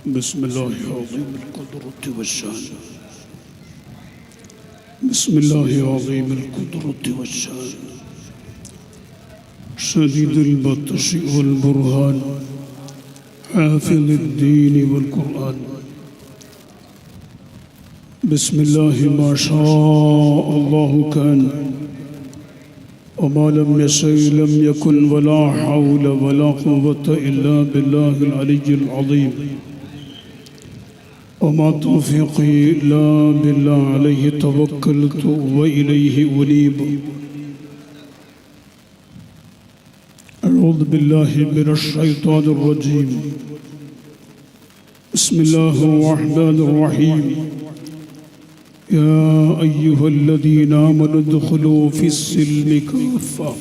بسم الله عظيم القدرة والشان. بسم الله عظيم القدرة والشان. شديد البطش والبرهان. حافظ الدين والقرآن. بسم الله ما شاء الله كان وما لم يشأ لم يكن ولا حول ولا قوة إلا بالله العلي العظيم. وما توفيقي إلا بالله عليه توكلت وإليه أنيب. أعوذ بالله من الشيطان الرجيم. بسم الله الرحمن الرحيم. يا أيها الذين آمنوا ادخلوا في السلم كافة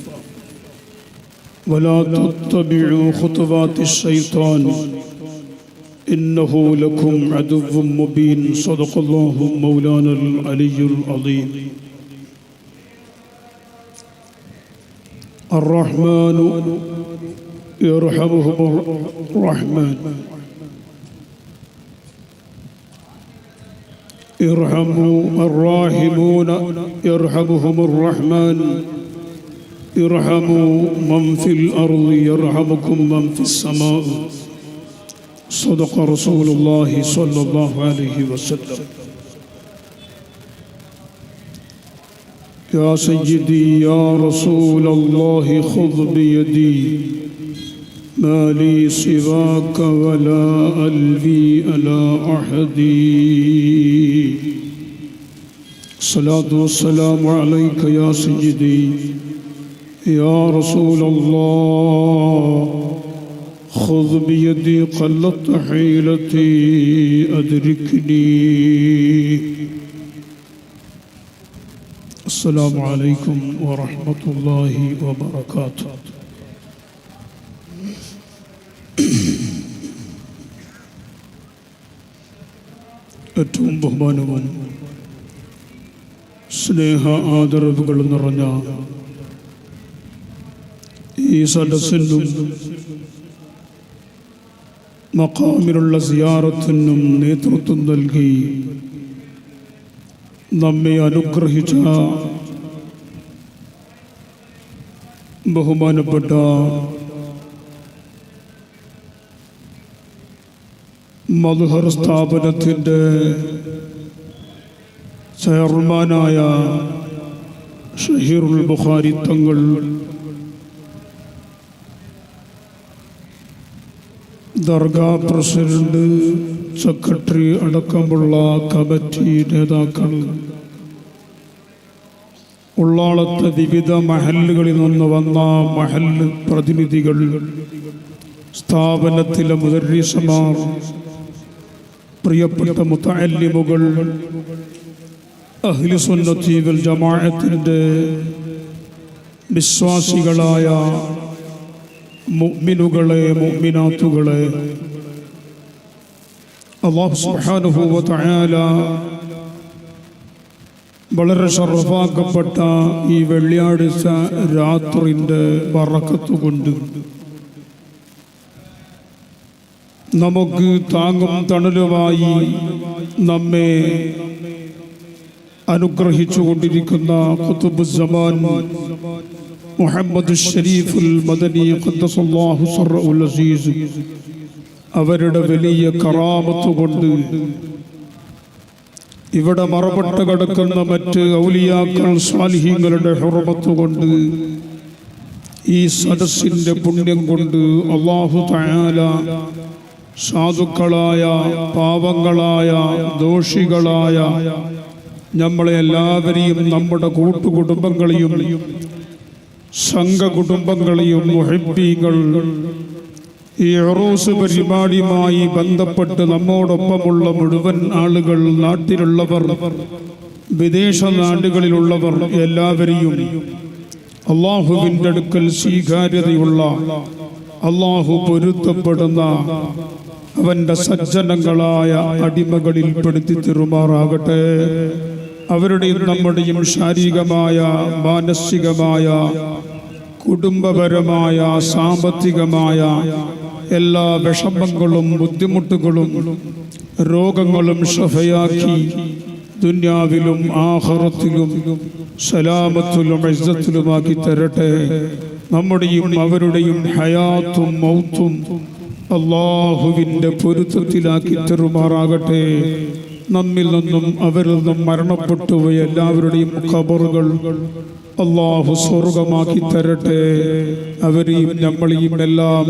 ولا تتبعوا خطوات الشيطان إنه لكم عدو مبين. صدق الله مولانا العلي العظيم. الرحمن يرحمهم الرحمن. ارحموا الراحمون يرحمهم الرحمن. ارحموا من في الأرض يرحمكم من في السماء. صدق رسول الله صلى الله عليه وسلم. يا سيدي يا رسول الله خذ بيدي ما لي سواك ولا ألوي على أحد. الصلاة والسلام عليك يا سيدي يا رسول الله خذ بيدي قلت حيلتي أدركني. السلام عليكم ورحمة الله وبركاته. ഏറ്റവും ബഹുമാനവും സ്നേഹ ആദരവുകൾ നിറഞ്ഞ ഈ സദസ്സിനും മഖാമിലുള്ള സിയാറത്തിനും നേതൃത്വം നൽകി നമ്മെ അനുഗ്രഹിച്ച ബഹുമാനപ്പെട്ട മദ്ഹർ സ്ഥാപനത്തിൻ്റെ ചെയർമാനായ ഷഹീറുൽ ബുഖാരി തങ്ങൾ, ദർഗാ പ്രസിഡന്റ്, സെക്രട്ടറി അടക്കമുള്ള കമ്മിറ്റി നേതാക്കൾ, ഉള്ളാളത്തെ വിവിധ മഹല്ലുകളിൽ നിന്ന് വന്ന മഹല്ല് പ്രതിനിധികൾ, സ്ഥാപനത്തിലെ മുദർരിസമാർ, പ്രിയപ്പെട്ട മുതഅല്ലിമുകൾ, അഹ്ലു സുന്നത്തി വൽ ജമാഅത്തിന്റെ വിശ്വാസികളായ മുഅ്മിനുകളെ, മുഅ്മിനാത്തുകളെ, അല്ലാഹു സുബ്ഹാനഹു വ തആല വളരെ ശറഫാക്കപ്പെട്ട ഈ വെള്ളിയാഴ്ച രാത്രിൻ്റെ ബറക്കത്ത് കൊണ്ട് നമുക്ക് താങ്ങും തണലുമായി നമ്മെ അനുഗ്രഹിച്ചു കൊണ്ടിരിക്കുന്ന ഖുതുബുസ്സമാൻ മുഹമ്മദ് ഷരീഫുൽ മദനി ഖദ്ദസല്ലാഹു സർറഉൽ അസീസ് അവരുടെ വലിയ കറാമത്ത് കൊണ്ട് ഇവിടെ മറപ്പെട്ട് കിടക്കുന്ന മറ്റ് ഔലിയാക്കൾ, സ്വാലിഹീങ്ങളുടെ ഹുർമത്ത് കൊണ്ട്, ഈ സദസ്സിൻ്റെ പുണ്യം കൊണ്ട് അല്ലാഹു തആല സാധുക്കളായ, പാവങ്ങളായ, ദോഷികളായ നമ്മളെ എല്ലാവരെയും, നമ്മുടെ കൂട്ടുകുടുംബങ്ങളെയും സംഘകുടുംബങ്ങളെയും മുഹിബ്ബീങ്ങൾ ഈ ഉറൂസ് പരിപാടിയുമായി ബന്ധപ്പെട്ട് നമ്മോടൊപ്പമുള്ള മുഴുവൻ ആളുകൾ, നാട്ടിലുള്ളവർ, വിദേശ നാടുകളിലുള്ളവർ എല്ലാവരെയും അല്ലാഹുവിൻ്റെ അടുക്കൽ സ്വീകാര്യതയുള്ള, അല്ലാഹു പൊരുത്തപ്പെടുന്ന അവൻ്റെ സജ്ജനങ്ങളായ അടിമകളിൽ പെടുത്തി തെരുമാറാകട്ടെ. അവരുടെയും നമ്മുടെയും ശാരീരികമായ, മാനസികമായ, കുടുംബപരമായ, സാമ്പത്തികമായ എല്ലാ വിഷമങ്ങളും ബുദ്ധിമുട്ടുകളും രോഗങ്ങളും ശഫയാക്കി ദുനിയാവിലും ആഖിറത്തിലും സലാമത്തിലും ഇസ്സത്തിലുമാക്കി തരട്ടെ. നമ്മുടെയും അവരുടെയും ഹയാത്തും മൗത്തും അല്ലാഹുവിൻ്റെ പൊരുത്തത്തിലാക്കി തരുമാറാകട്ടെ. നമ്മിൽ നിന്നും അവരിൽ നിന്നും മരണപ്പെട്ടു പോയ എല്ലാവരുടെയും ഖബറുകൾ അല്ലാഹു സ്വർഗമാക്കി തരട്ടെ. അവരെയും നമ്മളെയും എല്ലാം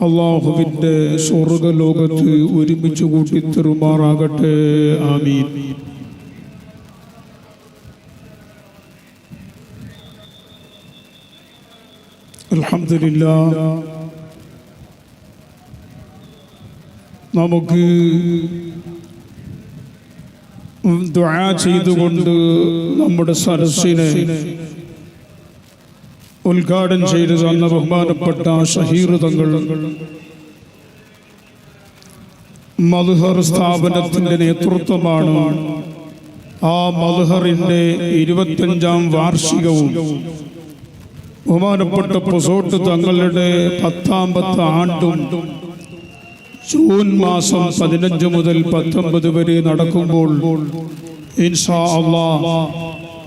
അല്ലാഹുവിൻ്റെ സ്വർഗലോകത്ത് ഒരുമിച്ച് കൂട്ടി തരുമാറാകട്ടെ. ആമീൻ. അൽഹംദുലില്ലാഹ്. നമുക്ക് ദുആ ചെയ്തുകൊണ്ട് നമ്മുടെ സദസ്സിനെ ഉദ്ഘാടനം ചെയ്തു തന്ന ബഹുമാനപ്പെട്ട ഷഹീർ തങ്ങൾ മദ്ഹർ സ്ഥാപനത്തിൻ്റെ നേതൃത്വമാണ്. ആ മദ്ഹറിൻ്റെ 25ാം വാർഷികവും ബഹുമാനപ്പെട്ട പൊസോട്ട് തങ്ങളുടെ 10ാമത്തെ ആണ്ടും ജൂൺ മാസം 15 മുതൽ 19 വരെ നടക്കുമ്പോൾ ഇൻഷാ അല്ലാഹ്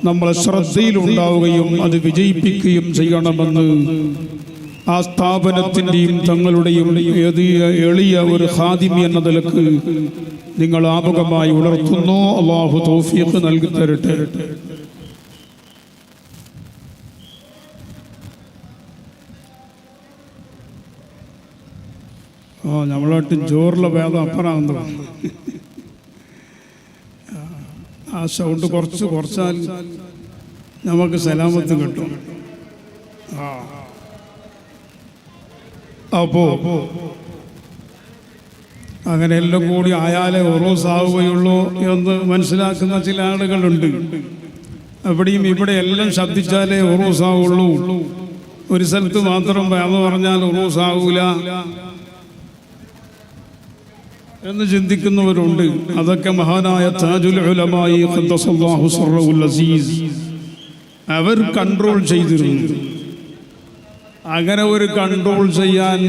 നമ്മളെ ശ്രദ്ധയിലുണ്ടാവുകയും അത് വിജയിപ്പിക്കുകയും ചെയ്യണമെന്ന് ആ സ്ഥാപനത്തിൻ്റെയും തങ്ങളുടെയും എളിയ ഒരു ഖാദിമി എന്ന നിലക്ക് നിങ്ങൾ ആമുഖമായി ഉണർത്തുന്നു. അല്ലാഹു തൗഫീഖ് നൽകി തരട്ടെ. നമ്മളായിട്ട് ജോറിലെ ഭേദം അപ്പറാകുന്നു. ആ സൗണ്ട് കുറച്ചാൽ നമുക്ക് സലാമത്ത് കിട്ടും. അപ്പോ അങ്ങനെ എല്ലാം കൂടി ആയാലേ ഉറൂസാവുകയുള്ളൂ എന്ന് മനസ്സിലാക്കുന്ന ചില ആളുകളുണ്ട്. അവിടെയും ഇവിടെ എല്ലാം ശബ്ദിച്ചാലേ ഉറൂസാവുള്ളൂ, ഒരു സ്ഥലത്ത് മാത്രം എന്ന് പറഞ്ഞാൽ ഉറൂസാവൂല എന്ന് ചിന്തിക്കുന്നവരുണ്ട്. അതൊക്കെ മഹാനായ താജുൽ ഉലമായി ഖദ്ദസല്ലാഹു സിർറഹുൽ അസീസ് അവർ കൺട്രോൾ ചെയ്തിരുന്നു. അങ്ങനെ ഒരു കൺട്രോൾ ചെയ്യാൻ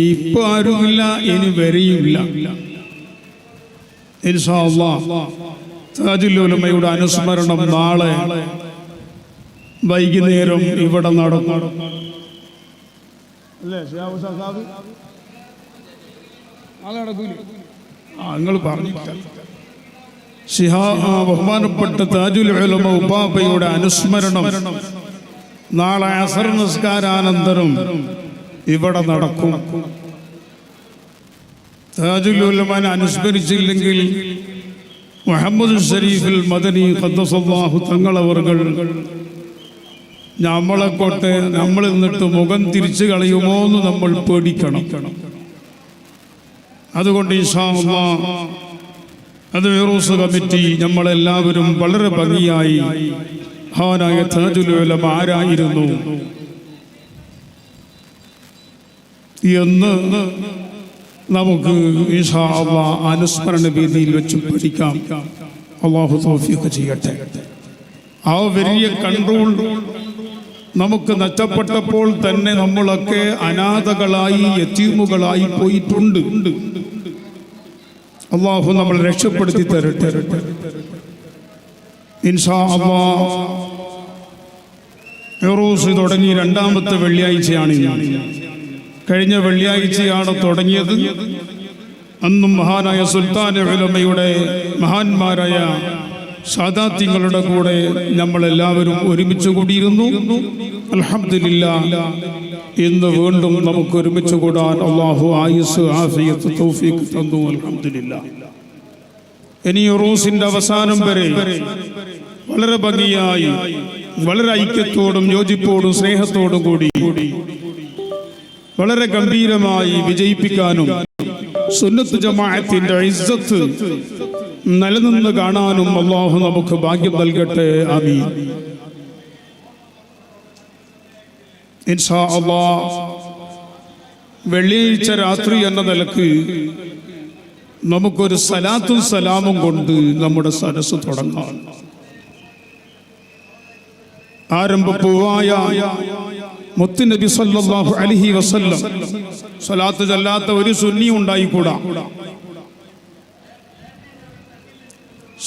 ഇപ്പൊ ആരുമില്ല, ഇനി വരെയുമില്ല. ഇൻഷാ അല്ലാഹ് താജുൽ ഉലമയുടെ അനുസ്മരണം നാളെ വൈകുന്നേരം ഇവിടെ നടക്കും. നിങ്ങൾ പറഞ്ഞില്ല. ബഹുമാനപ്പെട്ട താജുൽ ഉലമ ഉപ്പാപ്പയുടെ അനുസ്മരണം നാളെ അസർ നിസ്കാരാനന്തരം ഇവിടെ നടക്കും. താജുൽ ഉലമനെ അനുസ്മരിച്ചില്ലെങ്കിൽ മുഹമ്മദ് ഷരീഫുൽ മദനി ഖദ്ദസല്ലാഹു തങ്ങളവർകൾ നമ്മളെ കൊട്ടെ നമ്മൾ നിന്നിട്ട് മുഖം തിരിച്ചു കളയുമോ എന്ന് നമ്മൾ പേടിക്കണം. അതുകൊണ്ട് ഇൻഷാ അല്ലാഹ് അത് ഉറൂസ് കമ്മിറ്റി നമ്മളെല്ലാവരും വളരെ ഭംഗിയായി മഹാനായ താജുൽ ഉലമ ആരായിരുന്നു എന്ന് നമുക്ക് ഇൻഷാ അല്ലാഹ് അനുസ്മരണ വേദിയിൽ വെച്ച് പഠിക്കാം. അല്ലാഹു തൗഫീഖ് ചെയ്യട്ടെ. ആ വലിയ കൺട്രോൾ നമുക്ക് നഷ്ടപ്പെട്ടപ്പോൾ തന്നെ നമ്മളൊക്കെ അനാഥകളായി യതീമുകളായി പോയിട്ടുണ്ട്. അല്ലാഹു നമ്മൾ രക്ഷപ്പെടുത്തി തരട്ടെ. ഇൻഷാ അല്ലാഹ് ഉറൂസ് തുടങ്ങി 2ാമത്തെ വെള്ളിയാഴ്ചയാണ്. കഴിഞ്ഞ വെള്ളിയാഴ്ചയാണ് തുടങ്ങിയത്. അന്നും മഹാനായ സുൽത്താൻ ഉലമയുടെ മഹാന്മാരായ സാദാത്യങ്ങളുടെ കൂടെ നമ്മളെല്ലാവരും ഒരുമിച്ച് കൂടിയിരുന്നു. അൽഹംദുലില്ലാഹ് ഇന്ന് വീണ്ടും നമുക്ക് ഒരുമിച്ച് കൂടാൻ അല്ലാഹു ആയുസ് ആഫിയത്ത് തൗഫീഖ് തന്നു. അൽഹംദുലില്ലാഹ്. ഇനി ഉറൂസിന്റെ അവസാനം വരെ വളരെ ഭംഗിയായി വളരെ ഐക്യത്തോടും യോജിപ്പോടും സ്നേഹത്തോടും കൂടി വളരെ ഗംഭീരമായി വിജയിപ്പിക്കാനും സുന്നത്ത് ജമാഅത്തിന്റെ ഇസ്സത്ത് നിലനിന്ന് കാണാനും അല്ലാഹു നമുക്ക് ഭാഗ്യം നൽകട്ടെ. ആമീൻ. ഇൻഷാ അല്ലാഹ് വെള്ളിയാഴ്ച രാത്രി എന്ന നിലക്ക് നമുക്കൊരു സലാത്തും സലാമും കൊണ്ട് നമ്മുടെ സദസ്സ് തുടങ്ങാം. ആരംഭപ്പൂവായ മുത്തുനബി സല്ലല്ലാഹു അലൈഹി വസല്ലം സ്വലാത്ത് ചൊല്ലാത്ത ഒരു സുന്നി ഉണ്ടായിക്കൂടാ.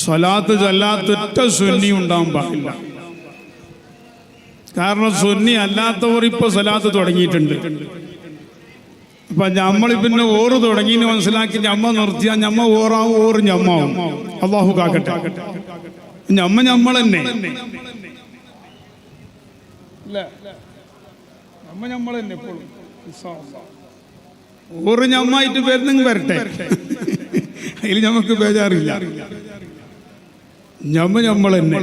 സ്വലാത്ത് ചൊല്ലാത്ത ഒറ്റ സുന്നി ഉണ്ടാകാൻ പാടില്ല. കാരണം സുന്നി അല്ലാത്തവർ ഇപ്പൊ സ്വലാത്ത് തുടങ്ങിയിട്ടുണ്ട്. അപ്പൊ ഞമ്മളി പിന്നെ ഓറ് തുടങ്ങിയെന്ന് മനസ്സിലാക്കി ഞമ്മ നിർത്തിയാൽ ഞമ്മ ഓറാവും, ഓറ് ഞമ്മാവും. അള്ളാഹു കാക്കട്ടെ. ഞമ്മ ഞമ്മൾ തന്നെ, നമ്മൾ തന്നെ എപ്പോഴും ഓറ് ഞമ്മായിട്ട് വരുന്നെങ്കിൽ വരട്ടെ, അതിൽ നമുക്ക് ബേജാറില്ല. നമ്മൾ തന്നെ.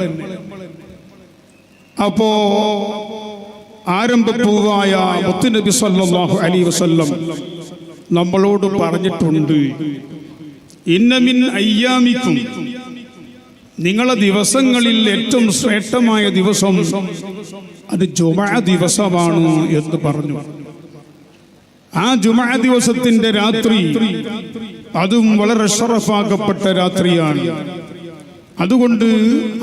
അപ്പോ ആരംഭപ്പൂവായ മുത്തുനബി സല്ലല്ലാഹു അലൈഹി വസല്ലം നമ്മളോട് പറഞ്ഞിട്ടുണ്ട്, ഇന്ന മിൻ അയ്യാമിക്കും, നിങ്ങളെ ദിവസങ്ങളിൽ ഏറ്റവും ശ്രേഷ്ഠമായ ദിവസം അത് ജുമുഅ ദിവസമാണ് എന്ന് പറഞ്ഞു. ആ ജുമുഅ ദിവസത്തിന്റെ രാത്രി അതും വളരെ ശറഫാക്കപ്പെട്ട രാത്രിയാണ്. അതുകൊണ്ട്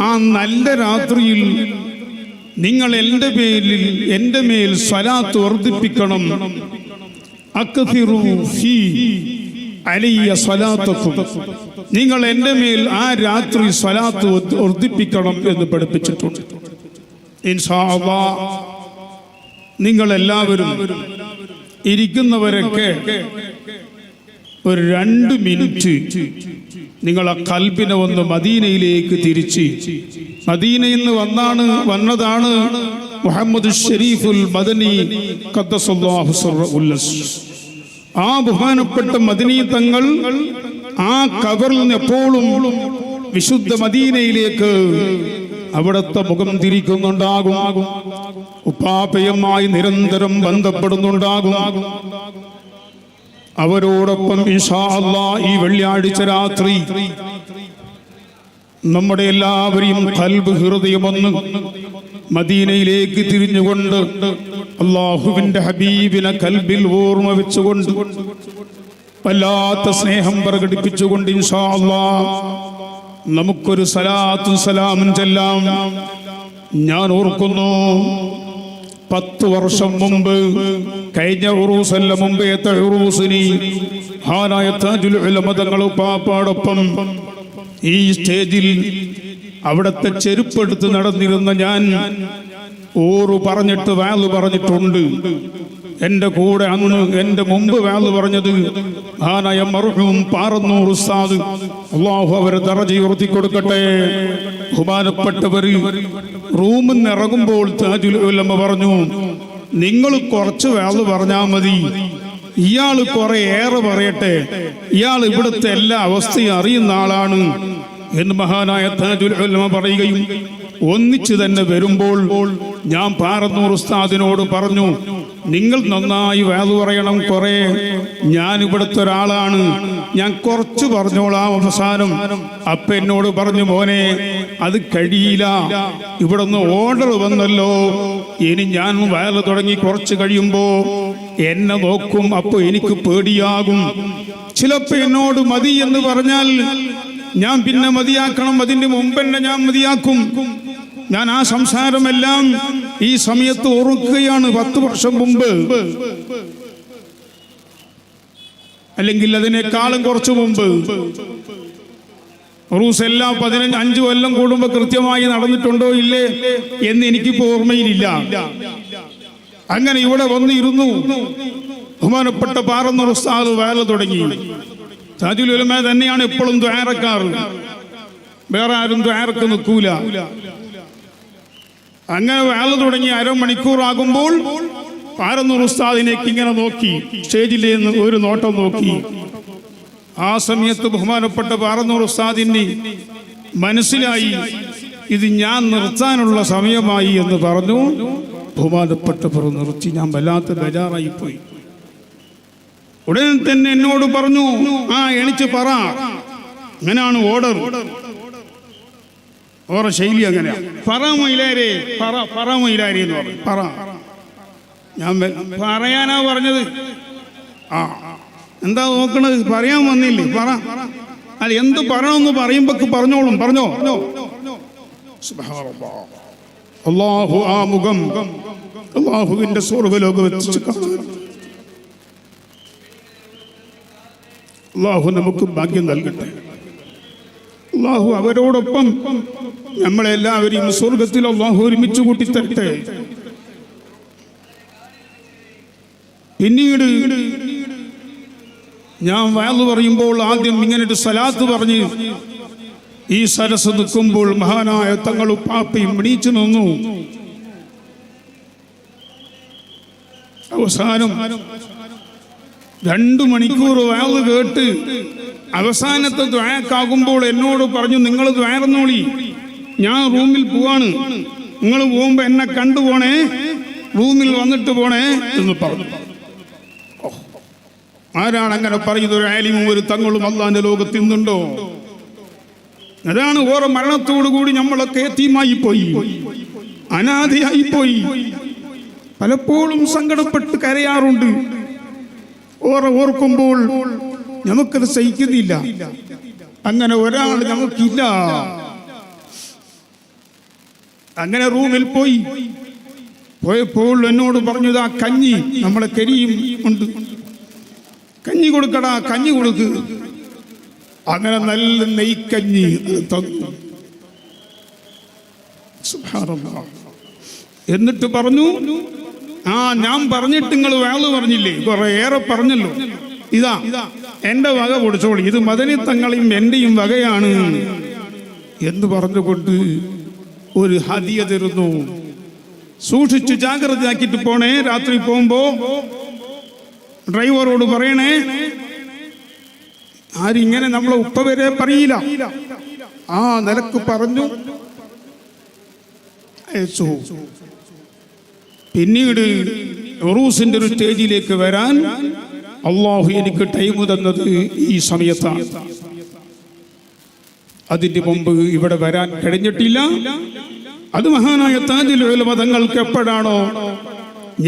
ആ നല്ല രാത്രിയിൽ നിങ്ങൾ എൻ്റെ മേൽ സ്വലാത്ത് വർദ്ധിപ്പിക്കണം. അക്തിറു ഫീ അലയ്യ സ്വലാത്തക്കും, നിങ്ങൾ എൻ്റെ മേൽ ആ രാത്രി സ്വലാത്ത് വർദ്ധിപ്പിക്കണം എന്ന് പഠിപ്പിച്ചിട്ടുണ്ട്. ഇൻഷാ അല്ലാഹ് നിങ്ങളെല്ലാവരും ഇരിക്കുന്നവരൊക്കെ ഒരു 2 മിനിറ്റ് നിങ്ങളെ കൽബിനെ ഒന്ന് മദീനയിലേക്ക് തിരിച്ച്, മദീനയിൽ നിന്ന് വന്നതാണ് മുഹമ്മദ് ഷരീഫുൽ മദനി ഖദ്ദസല്ലാഹു സിർറഹുൽ അസീസ്. ആ ബഹുമാനപ്പെട്ട മദനി തങ്ങൾ ആ ഖബറിൽ നിന്ന് എപ്പോഴും വിശുദ്ധ മദീനയിലേക്ക് അവിടുത്തെ മുഖം തിരിക്കുന്നുണ്ടാകും. ഉപ്പാപ്പയുമായി നിരന്തരം ബന്ധപ്പെടുന്നുണ്ടാകും. അവരോടൊപ്പം ഇൻഷാ അല്ലാഹ് ഈ വെള്ളിയാഴ്ച രാത്രി നമ്മുടെ എല്ലാവരെയും ഖൽബ് ഹൃദയമൊന്ന് മദീനയിലേക്ക് തിരിഞ്ഞുകൊണ്ട് അല്ലാഹുവിന്റെ ഹബീബിനെ ഖൽബിൽ ഓർമ്മ വെച്ചുകൊണ്ട് വല്ലാത്ത സ്നേഹം പ്രകടിപ്പിച്ചുകൊണ്ട് ഇൻഷാ അല്ലാഹ് നമുക്കൊരു സലാത്തും സലാമും ചൊല്ലാം. ഞാൻ ഓർക്കുന്നു 10 വർഷം മുമ്പ്, കഴിഞ്ഞ ഉറൂസല്ല മുമ്പേത്തെ ഉറൂസിനി ഹാനായ താജുൽ ഉലമ തങ്ങൾ പാപ്പാടൊപ്പം ഈ സ്റ്റേജിൽ അവിടുത്തെ ചെരുപ്പെടുത്ത് നടന്നിരുന്ന ഞാൻ ഓറു പറഞ്ഞിട്ട് വാല് പറഞ്ഞിട്ടുണ്ട്. എൻ്റെ കൂടെ അന്ന് എൻ്റെ മുമ്പ് വാല് പറഞ്ഞത് ഹാനായ മർഹൂം പാറന്നൂർ ഉസ്താദ്, അല്ലാഹു അവരെ ദറജ ഉയർത്തി കൊടുക്കട്ടെ. ബഹുമാനപ്പെട്ടവർ റൂമിൽ നിന്ന് ഇറങ്ങുമ്പോൾ താജുൽ ഉലമ പറഞ്ഞു, നിങ്ങൾ കുറച്ച് വാല് പറഞ്ഞാൽ മതി, ഇയാൾ കുറെ ഏറെ പറയട്ടെ, ഇയാൾ ഇവിടുത്തെ എല്ലാ അവസ്ഥയും അറിയുന്ന ആളാണ് എന്ന് മഹാനായ താജുൽ ഉലമ പറയുകയും ഒന്നിച്ചു തന്നെ വരുമ്പോൾ ഞാൻ പാറന്നൂർ ഉസ്താദിനോട് പറഞ്ഞു, നിങ്ങൾ നന്നായി വാല് പറയണം, കുറെ ഞാൻ ഇവിടുത്തെ ഒരാളാണ്, ഞാൻ കുറച്ച് പറഞ്ഞോളാം അവസാനം. അപ്പ എന്നോട് പറഞ്ഞു, മോനെ അത് കഴിയില്ല, ഇവിടെ നിന്ന് ഓർഡർ വന്നല്ലോ, ഇനി ഞാൻ വാല് തുടങ്ങി കുറച്ച് കഴിയുമ്പോ എന്നെ നോക്കും, അപ്പൊ എനിക്ക് പേടിയാകും. ചിലപ്പോ എന്നോട് മതി എന്ന് പറഞ്ഞാൽ ഞാൻ പിന്നെ മതിയാക്കണം, അതിന്റെ മുമ്പ് തന്നെ ഞാൻ മതിയാക്കും. ഞാൻ ആ സംസാരമെല്ലാം ഈ സമയത്ത് ഓർക്കുകയാണ്. 10 വർഷം മുമ്പ്, അല്ലെങ്കിൽ അതിനേക്കാളും കുറച്ചു മുമ്പ്. ഉറൂസ് എല്ലാം 15 കൊല്ലം കൂടുമ്പോ കൃത്യമായി നടന്നിട്ടുണ്ടോ ഇല്ലേ എന്ന് എനിക്കിപ്പോ ഓർമ്മയിലില്ല. അങ്ങനെ ഇവിടെ വന്നിരുന്നു. ബഹുമാനപ്പെട്ട പാറന്നൂർ ഉസ്താദ് വാല് തുടങ്ങി. താജുൽ ഉലമ തന്നെയാണ് എപ്പോഴും ദുആറക്കാറ്, വേറെ ആരും ദുആറക്ക് നിൽക്കൂല. അങ്ങനെ വാല് തുടങ്ങി അരമണിക്കൂറാകുമ്പോൾ പാറന്നൂർ ഉസ്താദിനേക്ക് ഇങ്ങനെ നോക്കി, സ്റ്റേജിൽ നിന്ന് ഒരു നോട്ടം നോക്കി. ആ സമയത്ത് ബഹുമാനപ്പെട്ട പാറന്നൂർ ഉസ്താദിന് മനസ്സിലായി ഇത് ഞാൻ നിർത്താനുള്ള സമയമായി എന്ന് പറഞ്ഞു. ബഹുമാനപ്പെട്ടവർ നിർത്തി. ഞാൻ വല്ലാത്ത ബേജാറായിപ്പോയി. ഉടനെ തന്നെ എന്നോട് പറഞ്ഞു, ആ എണിച്ച് പറ. അങ്ങനെയാണ് ഓർഡർ, ഓരോ ശൈലി അങ്ങനെയാ. പറ മൈലാരെ, പറ മൈലാരെ എന്ന് പറഞ്ഞു. പറ. ഞാൻ പറയാനാ പറഞ്ഞത്. ആ എന്താ നോക്കണത്, പറയാൻ വന്നില്ലേ, പറ. അല്ല എന്ത് പറയണമെന്ന് പറയുമ്പോ പറഞ്ഞോളും. പറഞ്ഞോ. അല്ലാഹു ആ മുഖം അള്ളാഹുവിന്റെ സ്വർഗ്ഗലോകം എത്തിച്ചു കാണാൻ അള്ളാഹു നമുക്ക് ഭാഗ്യം നൽകട്ടെ. അള്ളാഹു അവരോടൊപ്പം നമ്മളെല്ലാവരെയും സ്വർഗത്തിൽ അള്ളാഹു ഒരുമിച്ച് കൂട്ടിത്തരട്ടെ. പിന്നീട് ഞാൻ വഅദ് പറയുമ്പോൾ ആദ്യം ഇങ്ങനൊരു സലാത്ത് പറഞ്ഞ് ഈ സരസ് നിൽക്കുമ്പോൾ മഹാനായ തങ്ങളും പാപ്പയും എണീച്ചു നിന്നു. അവസാനം 2 മണിക്കൂർ വഅദ് കേട്ട് അവസാനത്തെ ദുആക്കാകുമ്പോൾ എന്നോട് പറഞ്ഞു, നിങ്ങൾ ദുആർന്നോളി, ഞാൻ റൂമിൽ പോവാണ്, നിങ്ങൾ പോകുമ്പോ എന്നെ കണ്ടുപോണേ, റൂമിൽ വന്നിട്ട് പോണേ എന്ന് പറഞ്ഞു. ആരാണ് അങ്ങനെ പറയുന്നത്? ഒരു ആലിമും ഒരു തങ്ങളും അള്ളാന്റെ ലോകത്ത് ഇന്നുണ്ടോ? അതാണ് ഓരോ മരണത്തോടുകൂടി നമ്മളൊക്കെ യതീമായി പോയി, അനാഥയായി പോയി. പലപ്പോഴും സങ്കടപ്പെട്ട് കരയാറുണ്ട്. ഓർക്കുമ്പോൾ നമുക്കത് സഹിക്കുന്നില്ല. അങ്ങനെ ഒരാൾ നമുക്കില്ല. അങ്ങനെ റൂമിൽ പോയപ്പോൾ എന്നോട് പറഞ്ഞത്, ആ കഞ്ഞി നമ്മളെ കരിയും ഉണ്ട്, കഞ്ഞി കൊടുക്കടാ, കഞ്ഞി കൊടുക്ക്. അങ്ങനെ നല്ല നെയ്ക്കഞ്ഞി തന്നു. സുബ്ഹാനല്ലാഹ്. എന്നിട്ട് പറഞ്ഞു, ഞാൻ പറഞ്ഞിട്ട് നിങ്ങൾ വഅദ് പറഞ്ഞില്ലേ, കുറെ ഏറെ പറഞ്ഞല്ലോ, ഇതാ എന്റെ വക പൊടിച്ചോളി, ഇത് മദനി തങ്ങളെയും എന്റെയും വകയാണ് എന്ന് പറഞ്ഞുകൊണ്ട് ഒരു ഹദിയ തരുന്നു. സൂക്ഷിച്ചു ജാഗ്രതയാക്കിയിട്ട് പോണേ, രാത്രി പോകുമ്പോ ഡ്രൈവറോട് പറയണേ. ആരിങ്ങനെ നമ്മളെ ഉപ്പ വരെ പറയില്ല, ആ നിലക്ക് പറഞ്ഞു അയച്ചു. പിന്നീട് ഉറൂസിന്റെ ഒരു സ്റ്റേജിലേക്ക് വരാൻ അള്ളാഹു എനിക്ക് ടൈം തന്നത് ഈ സമയത്താണ്. അതിന്റെ മുമ്പ് ഇവിടെ വരാൻ കഴിഞ്ഞിട്ടില്ല. അത് മഹാനായ താജുൽ ഉലമ തങ്ങൾക്ക് എപ്പോഴാണോ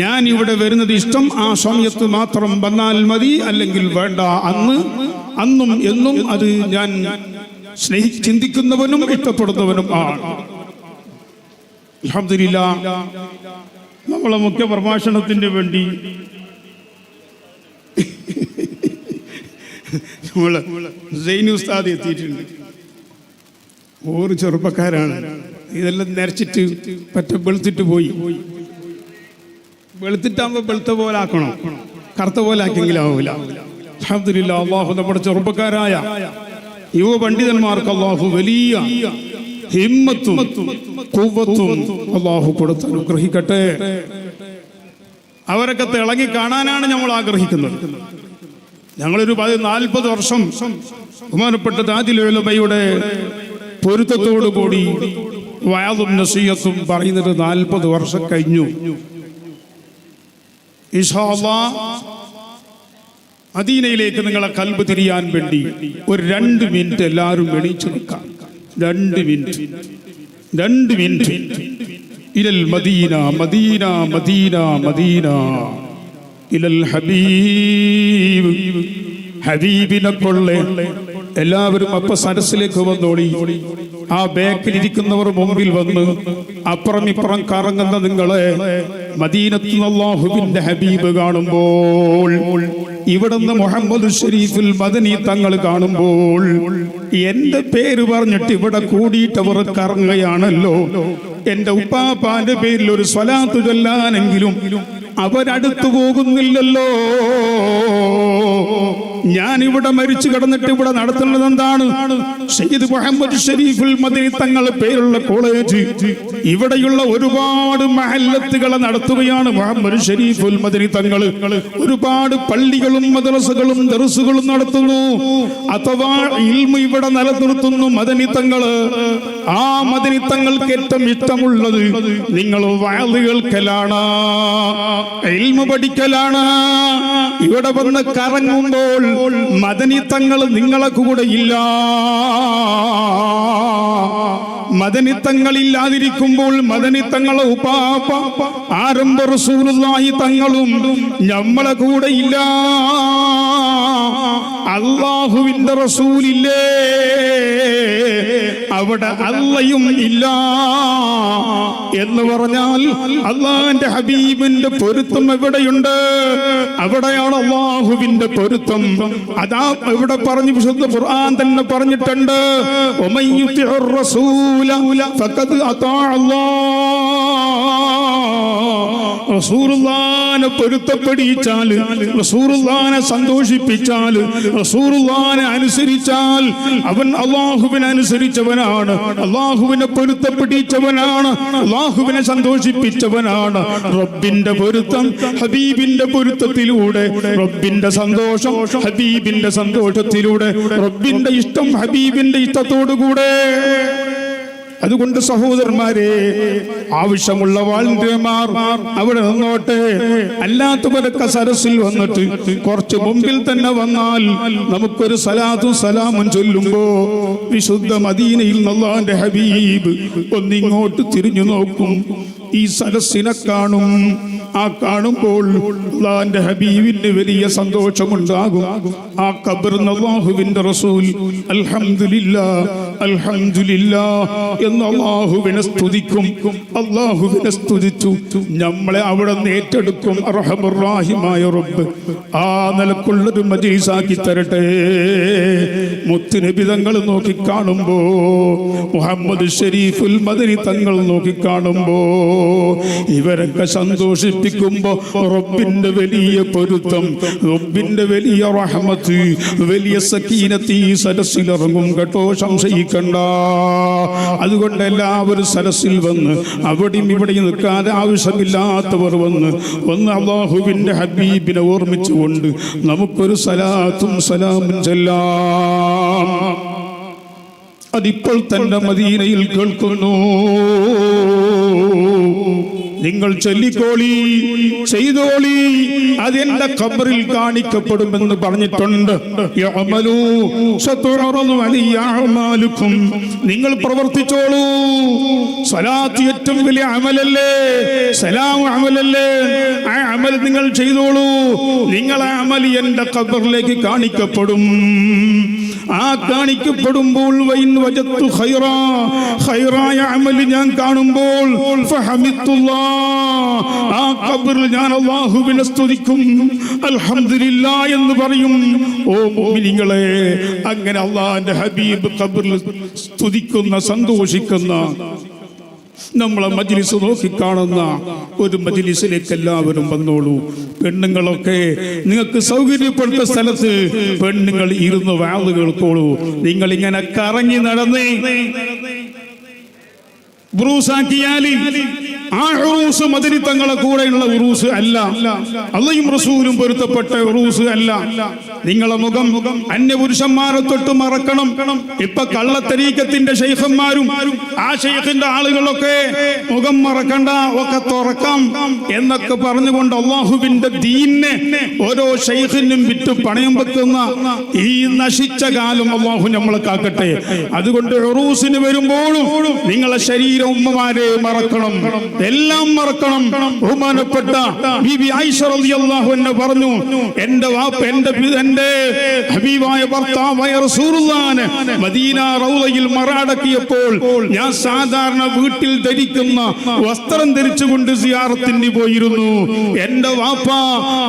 ഞാൻ ഇവിടെ വരുന്നത് ഇഷ്ടം, ആ സമയത്ത് മാത്രം വന്നാൽ മതി, അല്ലെങ്കിൽ വേണ്ട. അന്നും എന്നും അത് ഞാൻ ചിന്തിക്കുന്നവനും ഇഷ്ടപ്പെടുന്നവനും ആണ്. അൽഹംദുലില്ലാഹ്. നമ്മളെ മുഖ്യ പ്രഭാഷണത്തിന് വേണ്ടി നമ്മള് സൈനു ഉസ്താദ് എത്തിയിട്ടുണ്ട്. ഓരോ ചെറുപ്പക്കാരാണ്. ഇതെല്ലാം നരച്ചിട്ട് പറ്റ വെളുത്തിട്ട് പോയി. വെളുത്തിട്ടാകുമ്പോ വെളുത്ത പോലെ ആക്കണം, കറുത്ത പോലെ ആക്കിയെങ്കിലും ആവൂല. അൽഹംദുലില്ലാഹ്. അള്ളാഹു നമ്മുടെ ചെറുപ്പക്കാരായ യുവ പണ്ഡിതന്മാർക്ക് അള്ളാഹു വലിയ ഹിമ്മത്തും ഖുവ്വത്തും അള്ളാഹു കൊടുത്ത് അനുഗ്രഹിക്കട്ടെ. അവരൊക്കെ തിളങ്ങി കാണാനാണ് നമ്മൾ ആഗ്രഹിക്കുന്നത്. ഞങ്ങളൊരു 40 വർഷം ബഹുമാനപ്പെട്ട താജുൽ ഉലമയുടെ പൊരുത്തത്തോടു കൂടി വഅദും നസീഹത്തും പറയുന്നത് 40 വർഷം കഴിഞ്ഞു. ഇൻഷാ അല്ലാഹ് മദീനയിലേക്ക് നിങ്ങളെ കൽബ് തിരിയാൻ വേണ്ടി ഒരു 2 മിനിറ്റ് എല്ലാവരും എണീച്ചു നിൽക്കാം. 2 മിനിറ്റ്. ഇലൽ മദീന മദീന മദീന മദീന ഇലൽ ഹബീബ്. ഹബീബിനെ കൊള്ളേ. എല്ലാവരും അപ്പ സരസിലേക്ക് വന്നോളി. ആ ബാക്കിലിരിക്കുന്നവർ മുമ്പിൽ വന്ന് അപ്പുറം ഇപ്പുറം കറങ്ങുന്ന നിങ്ങളെ മദീനത്ത് അല്ലാഹുവിന്റെ ഹബീബ് കാണുമ്പോൾ, ഇവിടുന്ന് മുഹമ്മദ് ഷരീഫുൽ മദനി തങ്ങൾ കാണുമ്പോൾ, എന്റെ പേര് പറഞ്ഞിട്ട് ഇവിടെ കൂടിയിട്ടവർ കറങ്ങുകയാണല്ലോ. എന്റെ ഉപ്പാപ്പാന്റെ പേരിൽ ഒരു സ്വലാത്ത് ചൊല്ലാനെങ്കിലും അവരടുത്തു പോകുന്നില്ലല്ലോ. ഞാൻ ഇവിടെ മരിച്ചു കിടന്നിട്ട് ഇവിടെ നടത്തുന്നത് എന്താണ്? സയ്യിദ് മുഹമ്മദ് ഷരീഫുൽ മദനി തങ്ങൾ പേരുള്ള കോളേജ്, ഇവിടെയുള്ള ഒരുപാട് മഹല്ലത്തുകളെ നടത്തുകയാണ് മുഹമ്മദ് ഷരീഫുൽ മദനി തങ്ങൾ. ഒരുപാട് പള്ളികളും മദ്രസകളും ദർസുകളും നടത്തുന്നു. അഥവാ ഇൽമു ഇവിടെ നിലനിർത്തുന്നു മദനി തങ്ങള്. ആ മദനി തങ്ങൾക്ക് ഏറ്റവും ഇഷ്ടമുള്ളത് നിങ്ങൾ വഅദ് കേൾക്കലാണ്, ഇൽമു പഠിക്കലാണ്. ഇവിടെ വന്ന് കറങ്ങുമ്പോൾ മദനി തങ്ങൾ നിങ്ങളെ കൂടെ ഇല്ല. മദനി തങ്ങൾ ഇല്ലാതിരിക്കുമ്പോൾ മദനി തങ്ങളെ ഉപ്പാപ്പ ആരംഭ റസൂലുള്ളാഹി തങ്ങളും നമ്മളെ കൂടെ ഇല്ല. അല്ലാഹുവിന്റെ റസൂലില്ലേ, അവിടെ അള്ളയും ഇല്ല എന്ന് പറഞ്ഞാൽ അള്ളാന്റെ ഹബീബിന്റെ പൊരുത്തം എവിടെയുണ്ട്? അവിടെയാണ് അള്ളാഹുവിന്റെ പൊരുത്തം. അതാ ഇവിടെ പറഞ്ഞു, വിശുദ്ധ ഖുർആൻ തന്നെ പറഞ്ഞിട്ടുണ്ട്, വമൻ യുതിഉർ റസൂല ഫഖദ് അതാഅ റസൂലുള്ളാഹിനെ പൊരുത്തപ്പെടിച്ചാൽ, റസൂലുള്ളാഹിനെ സന്തോഷിപ്പിച്ചാൽ, റസൂലുള്ളാഹിനെ അനുസരിച്ചാൽ അവൻ അള്ളാഹുവിനെ അനുസരിച്ചവനാണ്, അള്ളാഹുവിനെ പൊരുത്തപ്പെടിച്ചവനാണ്, അള്ളാഹുവിനെ സന്തോഷിപ്പിച്ചവനാണ്. റബ്ബിന്റെ പൊരുത്തം ഹബീബിന്റെ പൊരുത്തത്തിലൂടെ, റബ്ബിന്റെ സന്തോഷം ഹബീബിന്റെ സന്തോഷത്തിലൂടെ, റബ്ബിന്റെ ഇഷ്ടം ഹബീബിന്റെ ഇഷ്ടത്തോടുകൂടെ. അതുകൊണ്ട് സഹോദരന്മാരെ, ആവശ്യമുള്ള വാളണ്ടിയർമാർ അവിടെ നിന്നോട്ടെ. അല്ലാത്തവരൊക്കെ സരസിൽ വന്നിട്ട് കുറച്ച് മുമ്പിൽ തന്നെ വന്നാൽ നമുക്കൊരു സലാത്തും സലാമും ചൊല്ലുമ്പോ വിശുദ്ധ മദീനയിൽ അല്ലാഹുവിന്റെ ഹബീബ് ഒന്നിങ്ങോട്ട് തിരിഞ്ഞു നോക്കും, ഈ സരസിനെ കാണും. ആ കാണുമ്പോൾ അല്ലാഹുവിന്റെ ഹബീബിന് വലിയ സന്തോഷമുണ്ടാകും. ആ ഖബറിൽ അല്ലാഹുവിന്റെ റസൂൽ അൽഹംദുലില്ലാഹ് അൽഹംദുലില്ലാഹ് എന്ന് അല്ലാഹുവിനെ സ്തുതിക്കും. അല്ലാഹുവിനെ സ്തുതിച്ചു നമ്മളെ അവിടെ നിന്ന് ഏറ്റെടുക്കും. അർഹമുർ റഹീമായ റബ്ബ് ആ നിലക്കുള്ളൊരു മജ്‌ലിസാക്കി തരട്ടെ. മുത്തുനബി തങ്ങൾ നോക്കി കാണുമ്പോ, മുഹമ്മദ് ശരീഫുൽ മദനി തങ്ങൾ നോക്കി കാണുമ്പോ, ഇവരൊക്കെ സന്തോഷിപ്പിക്കുമ്പോ റബ്ബിന്റെ വലിയ പൊരുത്തം, റബ്ബിന്റെ വലിയ റഹ്മത്ത്, വലിയ സക്കീനത്ത് ഈ സരസിലിറങ്ങും കേട്ടോ, സംശയിക്കണ്ട. അതുകൊണ്ട് എല്ലാവരും സരസിൽ വന്ന് അവിടെയും ഇവിടെയും നിൽക്കാതെ ആവശ്യമില്ലാത്തവർ വന്ന് അല്ലാഹുവിന്റെ ഹബീബിനെ ഓർമ്മിച്ചുകൊണ്ട് നമുക്കൊരു സലാത്തും സലാമും ചൊല്ലാം. അതിപ്പോൾ തന്നെ മദീനയിൽ കേൾക്കുന്നു. നിങ്ങൾ ചൊല്ലിക്കോളി, ചെയ്തോളി, അതെന്റെ ഖബറിൽ കാണിക്കപ്പെടുമെന്ന് പറഞ്ഞിട്ടുണ്ട്. നിങ്ങൾ പ്രവർത്തിച്ചോളൂ. സ്വലാത്ത് ഏറ്റവും വലിയ അമലല്ലേ, സലാം അമലല്ലേ, ആ അമൽ നിങ്ങൾ ചെയ്തോളൂ. നിങ്ങളെ അമൽ എന്റെ ഖബറിലേക്ക് കാണിക്കപ്പെടും. ആ കാണിക്കപ്പെടുമ്പോൾ ഖൈറായ അമൽ ഞാൻ കാണുമ്പോൾ ആ ഖബറിൽ ഞാൻ അല്ലാഹുവിനെ സ്തുതിക്കും, അൽഹംദുലില്ലാഹ് എന്ന് പറയും. ഓ മുഅ്മിനീങ്ങളെ, അങ്ങനെ അല്ലാഹുവിന്റെ ഹബീബ് ഖബറിൽ സ്തുതിക്കുന്ന, സന്തോഷിക്കുന്ന, നമ്മളെ മജ്‌ലിസ് നോക്കിക്കാണുന്ന ഒരു മജ്‌ലിസിലേക്ക് എല്ലാവരും വന്നോളൂ. പെണ്ണുങ്ങളൊക്കെ നിങ്ങൾക്ക് സൗകര്യപ്പെട്ട സ്ഥലത്ത് പെണ്ണുങ്ങൾ ഇരുന്ന് വാള് കേൾക്കോളൂ. നിങ്ങൾ ഇങ്ങനെ കറങ്ങി നടന്നേ ഉറൂസാക്കിയാൽ ആ ഉറൂസ് മദനി തങ്ങളെ കൂടെയുള്ള ഉറൂസ് അല്ല, അള്ളയും റസൂലും പൊരുത്തപ്പെട്ട ഉറൂസ് അല്ല. നിങ്ങളെ മുഖം അന്യപുരുഷന്മാരെ തൊട്ട് മറക്കണം. ഇപ്പൊ കള്ളത്തരീക്കത്തിന്റെ ശൈഖന്മാരും ആ ശൈഖിന്റെ ആളുകളൊക്കെ മുഖം മറക്കണ്ട, ഒക്കെ തുറക്കാം എന്നൊക്കെ പറഞ്ഞുകൊണ്ട് അള്ളാഹുവിന്റെ ദീനിനെ ഓരോ ശൈഖിനും വിറ്റ് പണയം വെക്കുന്ന ഈ നശിച്ച കാലം അള്ളാഹു നമ്മളെ കാക്കട്ടെ. അതുകൊണ്ട് ഉറൂസിന് വരുമ്പോഴും നിങ്ങളെ ശരീരം ഉമ്മമാരെ മറക്കണം, എല്ലാം മറക്കണം. ബഹുമാനപ്പെട്ട ബീബി ആയിഷ റളിയല്ലാഹു അൻഹ പറഞ്ഞു, എന്റെ വാപ്പ എന്റെ ഹബീബായ ഭർത്താവായ റസൂലുള്ളാഹിനെ മദീന റൗളയിൽ മറഅടക്കിയപ്പോൾ ഞാൻ സാധാരണ വീട്ടിൽ ധരിക്കുന്ന വസ്ത്രം ധരിച്ചുകൊണ്ട് സിയാറത്തിന് പോയിരുന്നു. എന്റെ വാപ്പ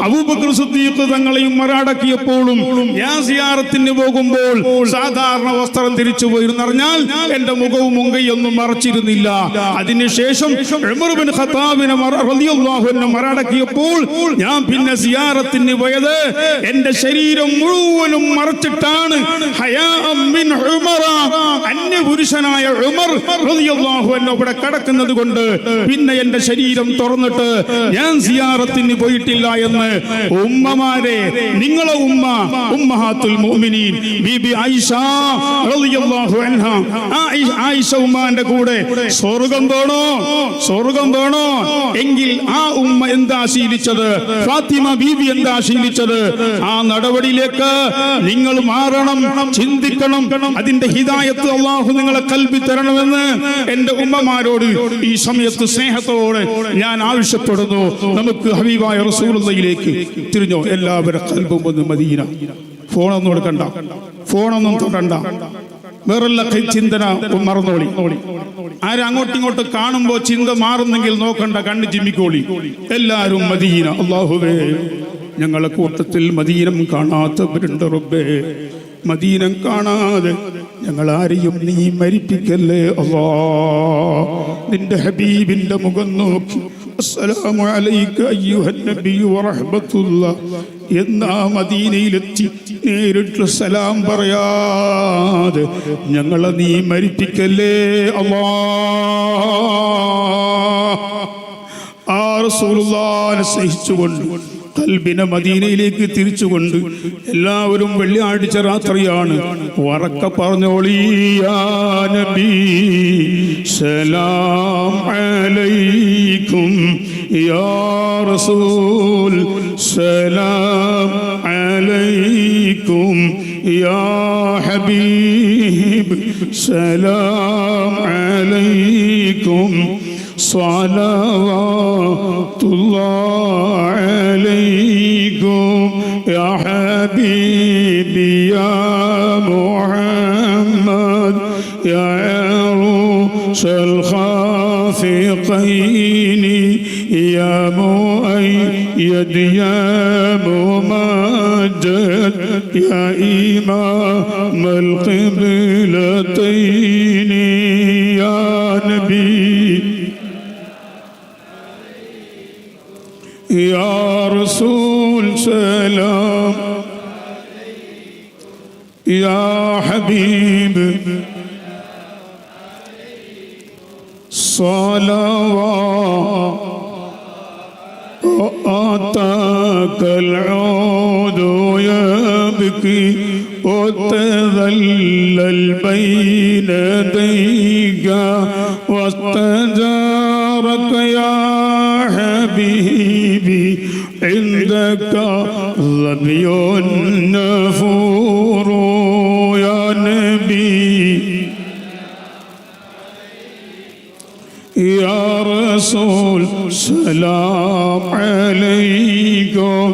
അബൂബക്കർ സിദ്ദീഖ് തങ്ങളെയും മറഅടക്കിയപ്പോഴും ഞാൻ സിയാറത്തിന് പോകുമ്പോൾ സാധാരണ വസ്ത്രം ധരിച്ചു പോയിരുന്നു. പറഞ്ഞാൽ എന്റെ മുഖവും മുങ്കയൊന്നും മറച്ചിരുന്നില്ല. അതിനുശേഷം ഉമർ ബിൻ ഖത്താബിനെ റളിയല്ലാഹു അൻഹു മറഅടക്കിയപ്പോൾ ഞാൻ പിന്നെ സിയാറത്തിന് പോയത് എന്റെ ശരീരം മുഴുവനും മറച്ചിട്ടാണ്. ഹയാഅൻ മിൻ ഉമർ, അന്യപുരുഷനായ ഉമർ റളിയല്ലാഹു അൻഹു അവിടെ കിടക്കുന്നത് കൊണ്ട് പിന്നെ എന്റെ ശരീരം തുറന്നിട്ട് ഞാൻ സിയാറത്തിന് പോയിട്ടില്ല എന്ന് ഉമ്മമാരെ, നിങ്ങളെ ഉമ്മ ഉമ്മഹാത്തുൽ മുഅ്മിനീൻ ബീബി ആയിഷ റളിയല്ലാഹു അൻഹ, ആയിഷ ഉമ്മാന്റെ കൂടെ സ്വർഗം വേണോ എങ്കിൽ ആ ഉമ്മ എന്താ ശീലിച്ചത്, ഫാത്തിമ ബീബി എന്താ ശീലിച്ചത്, ആ നടപടിയിലേക്ക് നിങ്ങൾ മാറണം, ചിന്തിക്കണം. അതിന്റെ ഹിദായത്ത് അല്ലാഹു നിങ്ങളെ ഖൽബി തരണമെന്ന് എന്റെ ഉമ്മമാരോട് ഈ സമയത്ത് സ്നേഹത്തോടെ ഞാൻ ആവശ്യപ്പെടുന്നു. നമുക്ക് ഹബീബായ റസൂലുള്ളാഹിയിലേക്ക് തിരിഞ്ഞോ. എല്ലാവരുടെ ഖൽബും ഒന്ന് മദീന. ഫോണൊന്നും എടുക്കണ്ട, ഫോണൊന്നും തൊടണ്ട, വേറെല്ല ചിന്തന മറന്നോളി. അങ്ങോട്ടും ഇങ്ങോട്ടും കാണുമ്പോ ചിന്ത മാറുന്നെങ്കിൽ നോക്കണ്ട, കണ്ണ് ചിമ്മിക്കോളി. എല്ലാരും മദീന. അല്ലാഹുവേ, ഞങ്ങളെ കൂട്ടത്തിൽ മദീനം കാണാത്തവരുണ്ട് റബ്ബേ. മദീനം കാണാതെ ഞങ്ങൾ ആരെയും നീ മരിപ്പിക്കല്ലേ അല്ലാ. നിന്റെ ഹബീബിന്റെ മുഖം നോക്കി അസ്സലാമു അലൈക അയ്യുഹൻ നബിയ്യു വറഹ്മത്തുള്ളാഹ് എന്നാ മദീനയിലെത്തി നേരിട്ട് സലാം പറയാതെ ഞങ്ങളെ നീ മരിപ്പിക്കല്ലേ അല്ലാ. ആ റസൂലുള്ളാഹിനെ സ്നേഹിച്ചുകൊണ്ട് ഖൽബിനെ മദീനയിലേക്ക് തിരിച്ചുകൊണ്ട് എല്ലാവരും വെള്ളിയാഴ്ച രാത്രിയാണ് ഉറക്കെ പറഞ്ഞോളി, യാ നബി സലാം അലൈക്കും, യാ റസൂൽ സലാം അലൈക്കും, യാ ഹബീബ് സലാം അലൈക്കും, സ്വലവാത്തുല്ലാഹി അലൈക്കും യാ ഹബീബി യാ മുഹമ്മദ് യാ അറൂസൽ ഖാഫിഖൈനി യാ മുഅയ്യദ് യാ മുമജ്ജദ് യാ ഇമാമൽ ഖിബ്ലതൈനി യാ നബി يا رسول سلام يا حبيب صلواتك العود يبكي وتذلل بين يديك واستجارك يا حبيبي عندك ظبي النفور يا نبي يا رسول سلام عليكم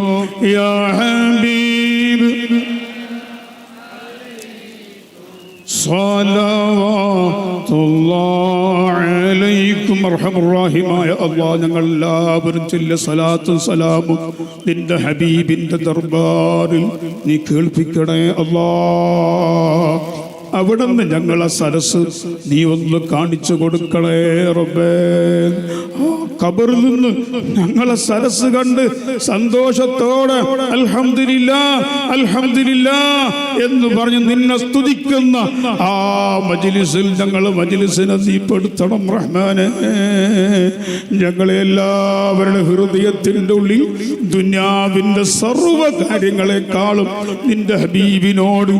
يا حبيب صلوات الله عليكم أرحم الراحمين يا الله. ഞങ്ങൾ എല്ലാവരും ചൊല്ലിയ സ്വലാത്തും സലാമും നിന്റെ ഹബീബിന്റെ ദർബാറിൽ നീ കേൾപ്പിക്കണേ അല്ലാഹ്. അവിടുന്ന് ഞങ്ങളെ സരസ് നീ ഒന്ന് കാണിച്ചു കൊടുക്കണേ റബ്ബേ. ഖബറിൽ നിന്ന് ഞങ്ങളെ സരസ് കണ്ട് സന്തോഷത്തോടെ അൽഹംദുലില്ലാഹ് അൽഹംദുലില്ലാഹ് എന്ന് പറഞ്ഞ് നിന്നെ സ്തുതിക്കുന്ന ആ മജ്ലിസിൽ ഞങ്ങളെ മജ്ലിസിനെ നീ പെടുത്തണം റഹ്മാനെ. ഞങ്ങളെ എല്ലാവരുടെ ഹൃദയത്തിൻ്റെ ഉള്ളിൽ ദുനിയാവിൻ്റെ സർവ്വ കാര്യങ്ങളെക്കാളും നിന്റെ ഹബീബിനോട്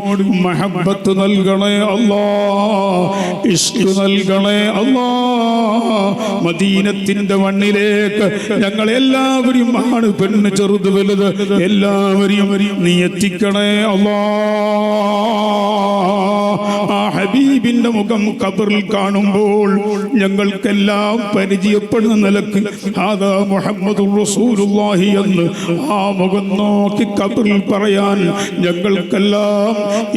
മഹബ്ബത്ത് നൽകണം അല്ലാഹ്, ഇഷ്ക് നൽകണേ അല്ലാഹ്. മദീനത്തിന്റെ മണ്ണിലേക്ക് ഞങ്ങളെല്ലാവരും ആണ് പെണ്ണ് ചെറുത് വലുത് എല്ലാവരെയും നീ എത്തിക്കണേ അല്ലാഹ്. ആ ഹബീബിന്റെ മുഖം ഖബറിൽ കാണുമ്പോൾ ഞങ്ങൾക്കെല്ലാം പരിചയപ്പെടുന്ന നിലക്ക് ഹാദാ മുഹമ്മദുർ റസൂലുള്ളാഹി എന്ന് ആ മുഖം നോക്കി ഖബറിൽ പറയാൻ ഞങ്ങൾക്കെല്ലാം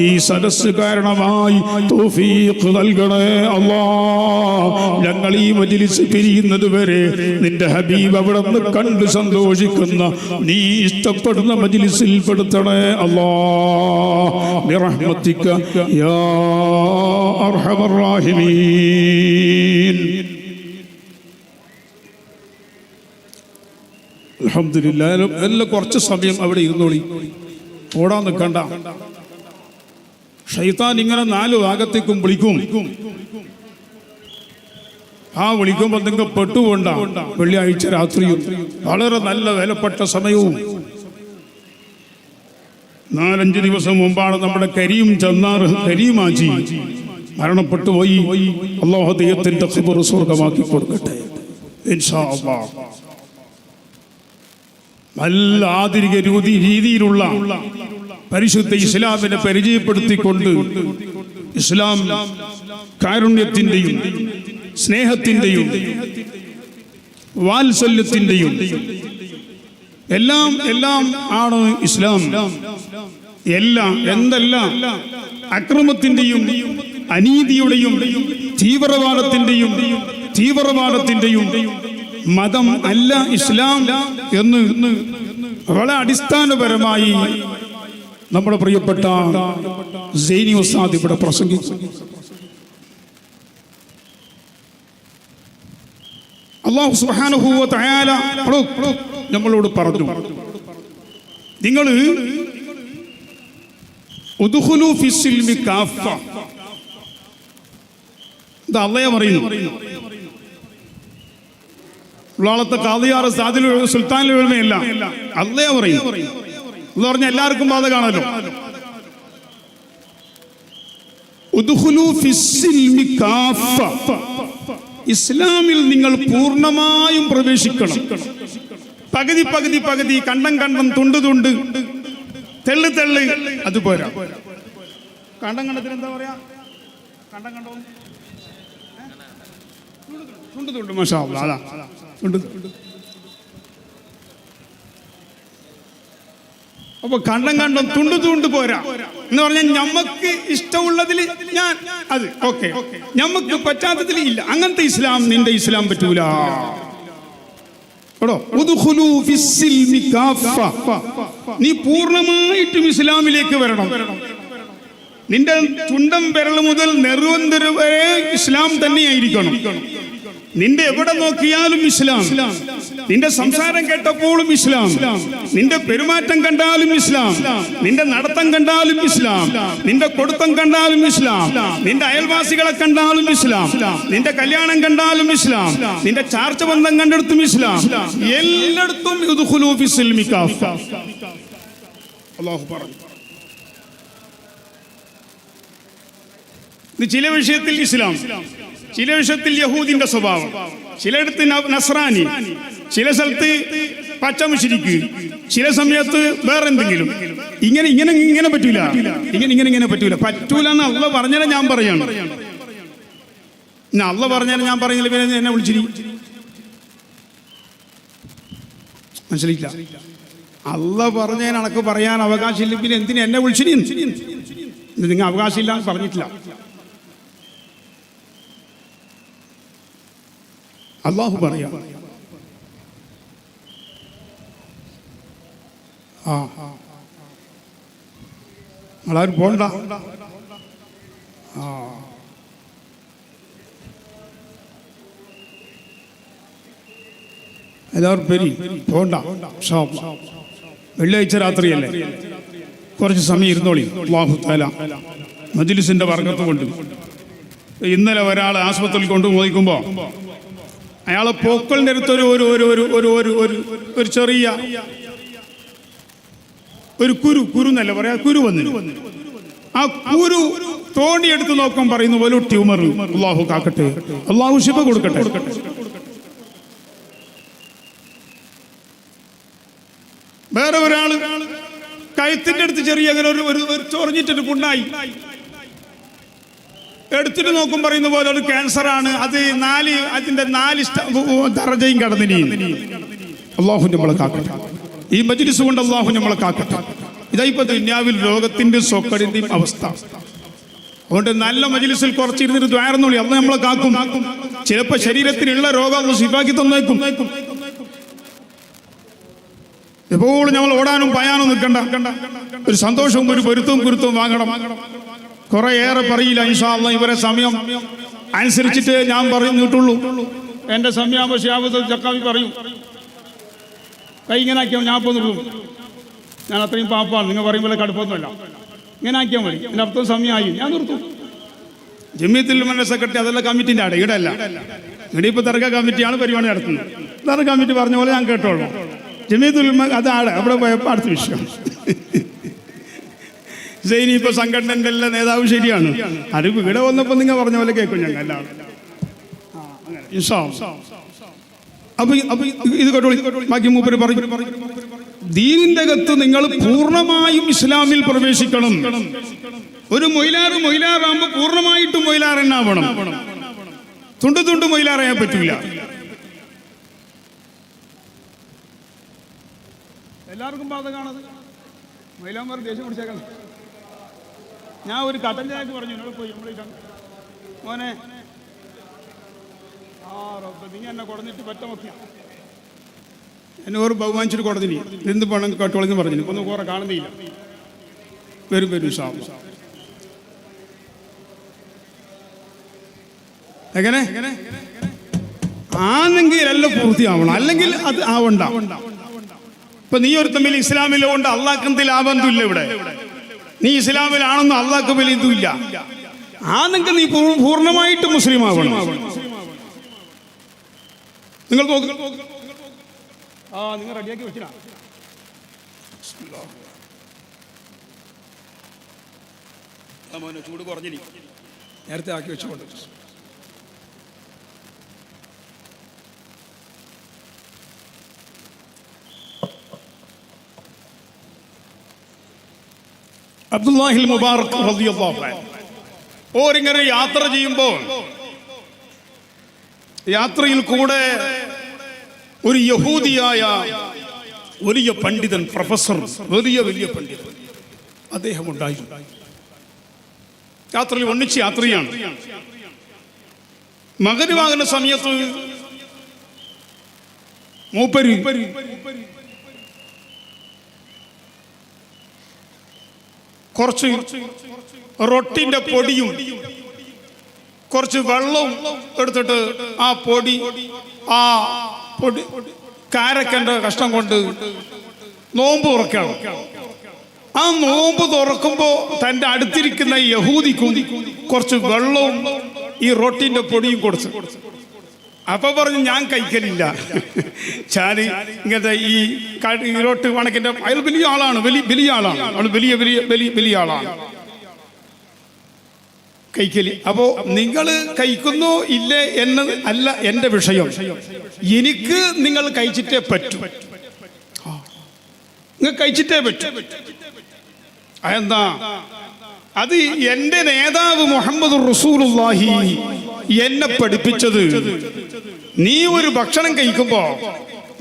ഈ സദസ്സ് കാരണമായി തൗഫീഖ് നൽകണേ അല്ലാഹ്. ഞങ്ങൾ ഈ മജ്ലിസ് പിരിയുന്നത് വരെ നിന്റെ ഹബീബ് അവിടെ നിന്ന് കണ്ട് സന്തോഷിക്കുന്ന നീ ഇഷ്ടപ്പെടുന്ന മജ്ലിസിൽ പെടുത്തണേ അല്ലാഹ്. ബിറഹ്മതിക യാ അർഹമർ റഹീമീൻ. അൽഹംദുലില്ലാഹ്. എല്ലാം കുറച്ച് സമയം അവിടെ ഇരുന്നോളി, ഓടാൻ നിൽക്കണ്ട. ശൈത്താൻ ഇങ്ങനെ 4 ഭാഗത്തേക്കും വിളിക്കും. ആ വിളിക്കുമ്പോൾ നിങ്ങൾ പെട്ടുകൊണ്ട. വെള്ളിയാഴ്ച രാത്രിയും വളരെ നല്ല വിലപ്പെട്ട സമയവും 4-5 ദിവസം മുമ്പാണ് നമ്മുടെ കരീം ചെന്നാറ് കരീമാജി മരണപ്പെട്ടു പോയി. അല്ലാഹു അദ്ദേഹത്തിന്റെ ഖബർ സ്വർഗ്ഗമാക്കി കൊടുക്കട്ടെ ഇൻഷാ അല്ലാഹ്. നല്ല ആധുനിക രീതിയിലുള്ള പരിശുദ്ധ ഇസ്ലാമിനെ പരിചയപ്പെടുത്തിക്കൊണ്ട് ഇസ്ലാം കാരുണ്യത്തിന്റെയും സ്നേഹത്തിന്റെയും വാത്സല്യത്തിന്റെയും എല്ലാം ആണ് ഇസ്ലാം. എന്തെല്ലാം അക്രമത്തിന്റെയും അനീതിയുടെയും തീവ്രവാദത്തിന്റെയും മതം അല്ല ഇസ്ലാം എന്ന് വളരെ അടിസ്ഥാനപരമായി നമ്മുടെ പ്രിയപ്പെട്ട സൈനി ഉസ്താദ് ഇവിടെ പ്രസംഗിച്ചു. അല്ലാഹു സുബ്ഹാനഹു വ തആല നമ്മളോട് പറഞ്ഞു, നിങ്ങൾ ഉദ്ഖുലൂ ഫിസ്സിൽമി കാഫ. ഇത് അള്ളാഹ് പറയുന്നു. ഉള്ളാളത്തെ ഖാദിയാർ സാദിൽ സുൽത്താനിൽ എഴുമയല്ല, അള്ളാഹ് പറയുന്നു. എന്ന് പറഞ്ഞാൽ എല്ലാവർക്കും ബാധകമാണല്ലോ. ഉദ്ഖുലൂ ഫിസ്സിൽമി കാഫ, ഇസ്ലാമിൽ നിങ്ങൾ പൂർണ്ണമായും പ്രവേശിക്കണം. പകുതി പകുതി പകുതി, കണ്ടം കണ്ടം, തുണ്ട് തുണ്ട്, തെള്ളു തെള്ളു അതുപോരാ. കണ്ടം കണ്ടത്തിന് എന്താ പറയാ? കണ്ടം കണ്ടോ തുണ്ട് തുണ്ട്, മാഷാ അല്ലാഹ്, അതാ തുണ്ട്. അപ്പൊ കണ്ടം കണ്ടം തുണ്ട് തുണ്ട് പോരാ എന്ന് പറഞ്ഞാൽ ഞമ്മക്ക് ഇഷ്ടമുള്ളതിൽ ഞാൻ അത് ഓക്കെ, ഞമ്മക്ക് പറ്റാത്തതിൽ ഇല്ല. അങ്ങനത്തെ ഇസ്ലാം നിന്റെ ഇസ്ലാം പറ്റൂല. നീ പൂർണ്ണമായിട്ടും ഇസ്ലാമിലേക്ക് വരണം. നിന്റെ ചുണ്ടം വിരൽ മുതൽ നെറുവന്തര വരെ ഇസ്ലാം തന്നെയായിരിക്കണം. നിന്റെ എവിടെ നോക്കിയാലും ഇസ്ലാം, നിന്റെ സംസാരം കേട്ടപ്പോഴും ഇസ്ലാം, നിന്റെ പെരുമാറ്റം കണ്ടാലും ഇസ്ലാം, നിന്റെ നടത്തം കണ്ടാലും ഇസ്ലാം, നിന്റെ കൊടുത്തം കണ്ടാലും ഇസ്ലാം, നിന്റെ അയൽവാസികളെ കണ്ടാലും ഇസ്ലാം, നിന്റെ കല്യാണം കണ്ടാലും ഇസ്ലാം, നിന്റെ ചാർച്ച ബന്ധം കണ്ടെടുത്തും ഇസ്ലാം, എല്ലായിടത്തും ഉദ്ഖുലൂ ഫിസ്സിൽമി കാഫ അല്ലാഹു പറഞ്ഞു. ചില വിഷയത്തിൽ ഇസ്ലാം, ചില വിഷയത്തിൽ യഹൂദിന്റെ സ്വഭാവം, ചിലയിടത്ത് നസ്രാനി, ചില സ്ഥലത്ത് പച്ച മുശ്രിക്ക്, ചില സമയത്ത് വേറെ എന്തെങ്കിലും. ഇങ്ങനെ ഇങ്ങനെ ഇങ്ങനെ പറ്റൂല, ഇങ്ങനെ പറ്റൂല. പറ്റൂല എന്ന് അള്ളാഹ് പറഞ്ഞാലും ഞാൻ പറയാണ്. അള്ളാഹ് പറഞ്ഞാലും ഞാൻ പറയുന്നില്ല, പിന്നെ എന്നെ വിളിച്ചിരി മനസ്സിലായില്ല. അള്ളാഹ് പറഞ്ഞതിന് അനക്ക് പറയാൻ അവകാശമില്ല, പിന്നെ എന്തിനാ എന്നെ വിളിച്ചിരി? നിങ്ങൾ അവകാശമില്ല എന്ന് പറഞ്ഞിട്ടില്ല. അള്ളാഹു പറയാം, നിങ്ങളാരും പോണ്ട, എല്ലാവരും പെരി പോണ്ട. വെള്ളിയാഴ്ച രാത്രിയല്ലേ, കുറച്ച് സമയം ഇരുന്നോളി. അല്ലാഹു തആല മജ്ലിസിന്റെ ബർക്കത്ത് കൊണ്ട്. ഇന്നലെ ഒരാൾ ആശുപത്രിയിൽ കൊണ്ടുപോയിക്കുമ്പോ അയാളെ പോക്കലിൻ്റെ അടുത്ത് ഒരു ചെറിയ ഒരു കുരു എന്നല്ല പറയാ, കുരു വന്നു. ആ കുരു തോണ്ടിയെടുത്ത് നോക്കാൻ പറയുന്നു വലിയ ട്യൂമർ. അല്ലാഹു കാക്കട്ടെ, അല്ലാഹു ശിഫ കൊടുക്കട്ടെ. വേറെ ഒരാള് കഴുത്തിന്റെ അടുത്ത് ചെറിയ അങ്ങനെ ഒരു ചൊറിഞ്ഞിട്ടൊരു പുണ്ണായി, എടുത്തിട്ട് നോക്കും പറയുന്ന പോലെ ഒരു ക്യാൻസർ ആണ് അത്. അതിന്റെ 4 ദറജയും കടന്നിനി. അല്ലാഹു നമ്മളെ കാക്കട്ടെ, ഈ മജ്ലിസ് കൊണ്ട് അല്ലാഹു നമ്മളെ കാക്കട്ടെ. ഇതായിപ്പോ ദുനിയാവിൽ രോഗത്തിന്റെ സൊക്കടിന്റെയും അവസ്ഥ. അതുകൊണ്ട് നല്ല മജ്ലിസിൽ കുറച്ചിരുന്നിട്ട് ദ്വാരന്നോളി, അള്ളാഹു നമ്മളെ കാക്കും. ചിലപ്പോ ശരീരത്തിലുള്ള രോഗം അള്ളാഹു ശിഫാക്കി തന്നേക്കും. എപ്പോഴും നമ്മൾ ഓടാനും പായാനും നിൽക്കണ്ട. ഒരു സന്തോഷവും ഒരു പൊരുത്തവും കുരുത്തവും വാങ്ങണം. കുറെ ഏറെ പറയില്ല, ഇൻഷാ അല്ലാഹ് ഇവരെ സമയം അനുസരിച്ചിട്ട് ഞാൻ പറഞ്ഞിട്ടുള്ളൂ. എൻ്റെ സമയമാകുമ്പോൾ ഷിഹാബ് ചക്കാവി പറയും, കൈ ഇങ്ങനെ ആക്കിയാൽ ഞാൻ ഇപ്പോൾ നിർത്തും. ഞാൻ അത്രയും പാപ്പാണ്, നിങ്ങൾ പറയുമ്പോൾ കടുപ്പൊന്നുമല്ല. ഇങ്ങനെ ആക്കിയാൽ മതി, എൻ്റെ അർത്ഥം സമയമായി, ഞാൻ നിർത്തും. ജമിയത്തുൽ ഉലമ സെക്രട്ടറി അതെല്ലാം കമ്മിറ്റിൻ്റെ ആടെ, ഇവിടെ അല്ല. ഇവിടെ ഇപ്പോൾ ദർഗ കമ്മിറ്റിയാണ് പരിപാടി നടത്തുന്നത്. ദർഗ കമ്മിറ്റി പറഞ്ഞ പോലെ ഞാൻ കേട്ടോളൂ. ജമിയത്തുൽ ഉലമ അതാണ്, അവിടെ പോയപ്പോൾ അടുത്ത വിഷയം. സൈനി ഇപ്പൊ സംഘടനന്റെ എല്ലാ നേതാവ് ശരിയാണ്. അത് ഇവിടെ വന്നപ്പോ നിങ്ങൾ പറഞ്ഞ പോലെ കേൾക്കും ഞങ്ങൾ എല്ലാവരും. അപ്പൊ ഇത് കേട്ടോളി, ബാക്കി മൂപ്പര് പറയും. ദീനിന്റെ അകത്ത് നിങ്ങൾ പൂർണ്ണമായും ഇസ്ലാമിൽ പ്രവേശിക്കണം. ഒരു മൊയിലാറാകുമ്പോ പൂർണ്ണമായിട്ടും മൊയിലാർ എന്നാവണം. തുണ്ട് മൊയിലാറായാൻ പറ്റൂല. എല്ലാവർക്കും ബാധകമാണത്. മൊയിലാന്മാർ ദേഷ്യം പിടിച്ചേക്കണം. ഞാൻ ഒരു കട്ടൻ ചായക്ക് പറഞ്ഞു എന്നോട് പോയി നമ്മൾ മോനെ നീ എന്നെ കുടഞ്ഞിട്ട് പറ്റ നോക്കിയ എന്നെ ഒരു ബഹുമാനിച്ചിട്ട് കുടഞ്ഞിനി എന്ത് പണം കട്ടോളെന്ന് പറഞ്ഞു ഒന്നും കുറെ കാണുന്നില്ല വരും സാബ് എങ്ങനെ ആണെങ്കിൽ എല്ലാം പൂർത്തിയാവണം, അല്ലെങ്കിൽ അത് ആവണ്ട. ഇപ്പൊ നീ ഒരു തമ്മിൽ ഇസ്ലാമിലോ കൊണ്ട് അള്ളാഹ്ക്ക് എന്ത് ലാഭം ഇല്ല. ഇവിടെ നീ ഇസ്ലാമിലാണെന്ന് അള്ളാഹ്ക്ക് വലിയ ഇതുമില്ല. ആണെങ്കിൽ നീ പൂർണ്ണമായിട്ട് മുസ്ലിം ആവണം. നിങ്ങൾ നിങ്ങൾ റെഡിയാക്കി വെച്ചില്ല. ചൂട് കുറഞ്ഞിനി നേരത്തെ ആക്കി വെച്ചുകൊണ്ട് അബ്ദുല്ലാഹിൽ മുബാറക് റളിയല്ലാഹു അൻഹു ഓരിങ്ങനെ യാത്ര ചെയ്യുമ്പോൾ യാത്രയിൽ കൂടെ ഒരു യഹൂദിയായ വലിയ പണ്ഡിതൻ, പ്രൊഫസർ, വലിയ പണ്ഡിതൻ അദ്ദേഹം ഉണ്ടായിരുന്നു. യാത്രയിൽ ഒന്നിച്ച് യാത്രയാണ്. മഗ്‌രിബാകുന്ന സമയത്ത് മൂപ്പര് കുറച്ച് റൊട്ടിന്റെ പൊടിയും കുറച്ച് വെള്ളവും എടുത്തിട്ട് ആ പൊടി കാരക്കന്റെ കഷ്ണം കൊണ്ട് നോമ്പ് തുറക്കണം. ആ നോമ്പ് തുറക്കുമ്പോ തന്റെ അടുത്തിരിക്കുന്ന യഹൂദിക്കും കുറച്ച് വെള്ളവും ഈ റൊട്ടിന്റെ പൊടിയും കൊടുത്തു. അപ്പൊ പറഞ്ഞു, ഞാൻ കഴിക്കലില്ല, ഞാൻ ഇങ്ങനത്തെ ഈ റൊട്ടി കണക്കിന്റെ അയാൾ വലിയ ആളാണ്, വലിയ ആളാണ്, അവൾ വലിയ ആളാണ്, കഴിക്കല്. അപ്പോ നിങ്ങൾ കഴിക്കുന്നോ ഇല്ലേ എന്നത് അല്ല എന്റെ വിഷയം, എനിക്ക് നിങ്ങൾ കഴിച്ചിട്ടേ പറ്റൂ, നിങ്ങൾ കഴിച്ചിട്ടേ പറ്റൂ. അതെന്താ? അത് എന്റെ നേതാവ് മുഹമ്മദ് റസൂലുള്ളാഹി എന്നെ പഠിപ്പിച്ചത്, നീ ഒരു ഭക്ഷണം കഴിക്കുമ്പോ,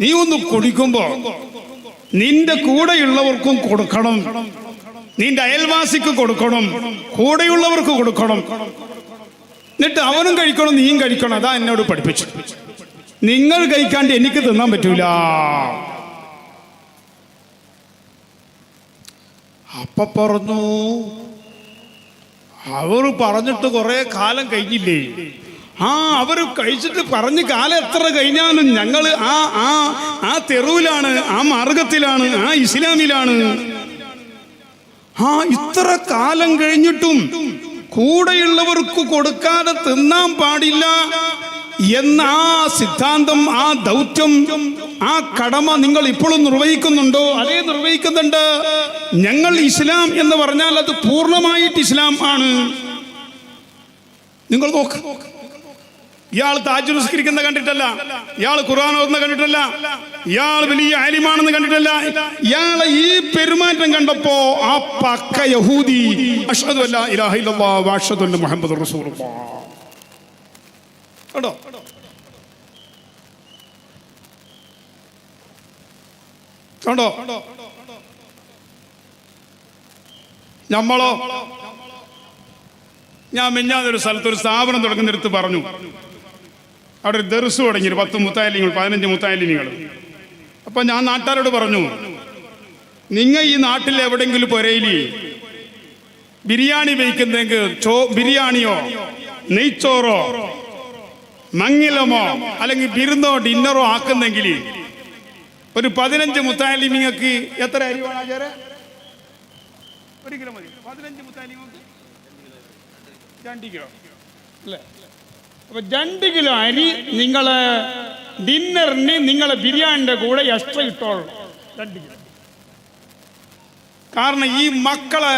നീ ഒന്ന് കുടിക്കുമ്പോ നിന്റെ കൂടെയുള്ളവർക്കും കൊടുക്കണം, നിന്റെ അയൽവാസിക്ക് കൊടുക്കണം, കൂടെയുള്ളവർക്ക് കൊടുക്കണം, എന്നിട്ട് അവനും കഴിക്കണം, നീയും കഴിക്കണം. അതാ എന്നോട് പഠിപ്പിച്ചു. നിങ്ങൾ കഴിക്കാണ്ട് എനിക്ക് തിന്നാൻ പറ്റൂല. അപ്പൊ പറഞ്ഞു, അവർ പറഞ്ഞിട്ട് കുറെ കാലം കഴിഞ്ഞില്ലേ? അവര് കഴിച്ചിട്ട് പറഞ്ഞ് കാലം എത്ര കഴിഞ്ഞാലും ഞങ്ങൾ ആ തെരുവിലാണ്, ആ മാർഗത്തിലാണ്, ആ ഇസ്ലാമിലാണ്. ഇത്ര കാലം കഴിഞ്ഞിട്ടും കൂടെയുള്ളവർക്ക് കൊടുക്കാതെ തിന്നാൻ പാടില്ല എന്ന ആ സിദ്ധാന്തം, ആ ദൗത്യം, ആ കടമ നിങ്ങൾ ഇപ്പോഴും നിർവഹിക്കുന്നുണ്ടോ? അതേ, നിർവഹിക്കുന്നുണ്ട്. ഞങ്ങൾ ഇസ്ലാം എന്ന് പറഞ്ഞാൽ അത് പൂർണ്ണമായിട്ട് ഇസ്ലാം ആണ്. നിങ്ങൾ നോക്ക്, ഇയാൾ താജ്ജുദ് നിസ്കരിക്കുന്ന കണ്ടിട്ടല്ല, ഇയാൾ ഖുർആൻ ഓതുന്ന കണ്ടിട്ടല്ല, ഇയാൾ വലിയ ആലിമാണെന്ന് കണ്ടിട്ടല്ല, ഇയാളെ ഈ പെരുമാറ്റം കണ്ടപ്പോ ആ പക്ക യഹൂദി അഷ്ഹദു അല്ലാ ഇലാഹ ഇല്ലല്ലാഹ് വ അഷ്ഹദു അന്ന മുഹമ്മദുർ റസൂലുള്ളാഹ്. കണ്ടോ? നമ്മളോ? ഞാൻ മിഞ്ഞാന്നൊരു സ്ഥലത്ത് ഒരു സ്ഥാപനം തുടങ്ങുന്നിടത്ത് പറഞ്ഞു, അവിടെ ഒരു ദർസ് തുടങ്ങി, 10 മുത്താലിങ്ങൾ, 15 മുത്താലിങ്ങൾ. അപ്പൊ ഞാൻ നാട്ടുകാരോട് പറഞ്ഞു, നിങ്ങൾ ഈ നാട്ടിൽ എവിടെയെങ്കിലും പൊരയില് ബിരിയാണി വയ്ക്കുന്നെങ്കിൽ ബിരിയാണിയോ നെയ്ച്ചോറോ മങ്ങിലമോ അല്ലെങ്കിൽ വിരുന്നോ ഡിന്നറോ ആക്കുന്നെങ്കിൽ ഒരു 15 മുത്താലിമിങ്ങൾക്ക് എത്ര അരി വേണം? 1 കിലോ മതി. 15 മുത്താലിമിങ്ങൾക്ക് 2 കിലോ അല്ലേ? അപ്പൊ 2 കിലോ അരി നിങ്ങളെ ഡിന്നറിന് നിങ്ങളെ ബിരിയാണിന്റെ കൂടെ എക്സ്ട്രാ ഇട്ടോളൂ. 2 കിലോ. കാരണം ഈ മക്കളെ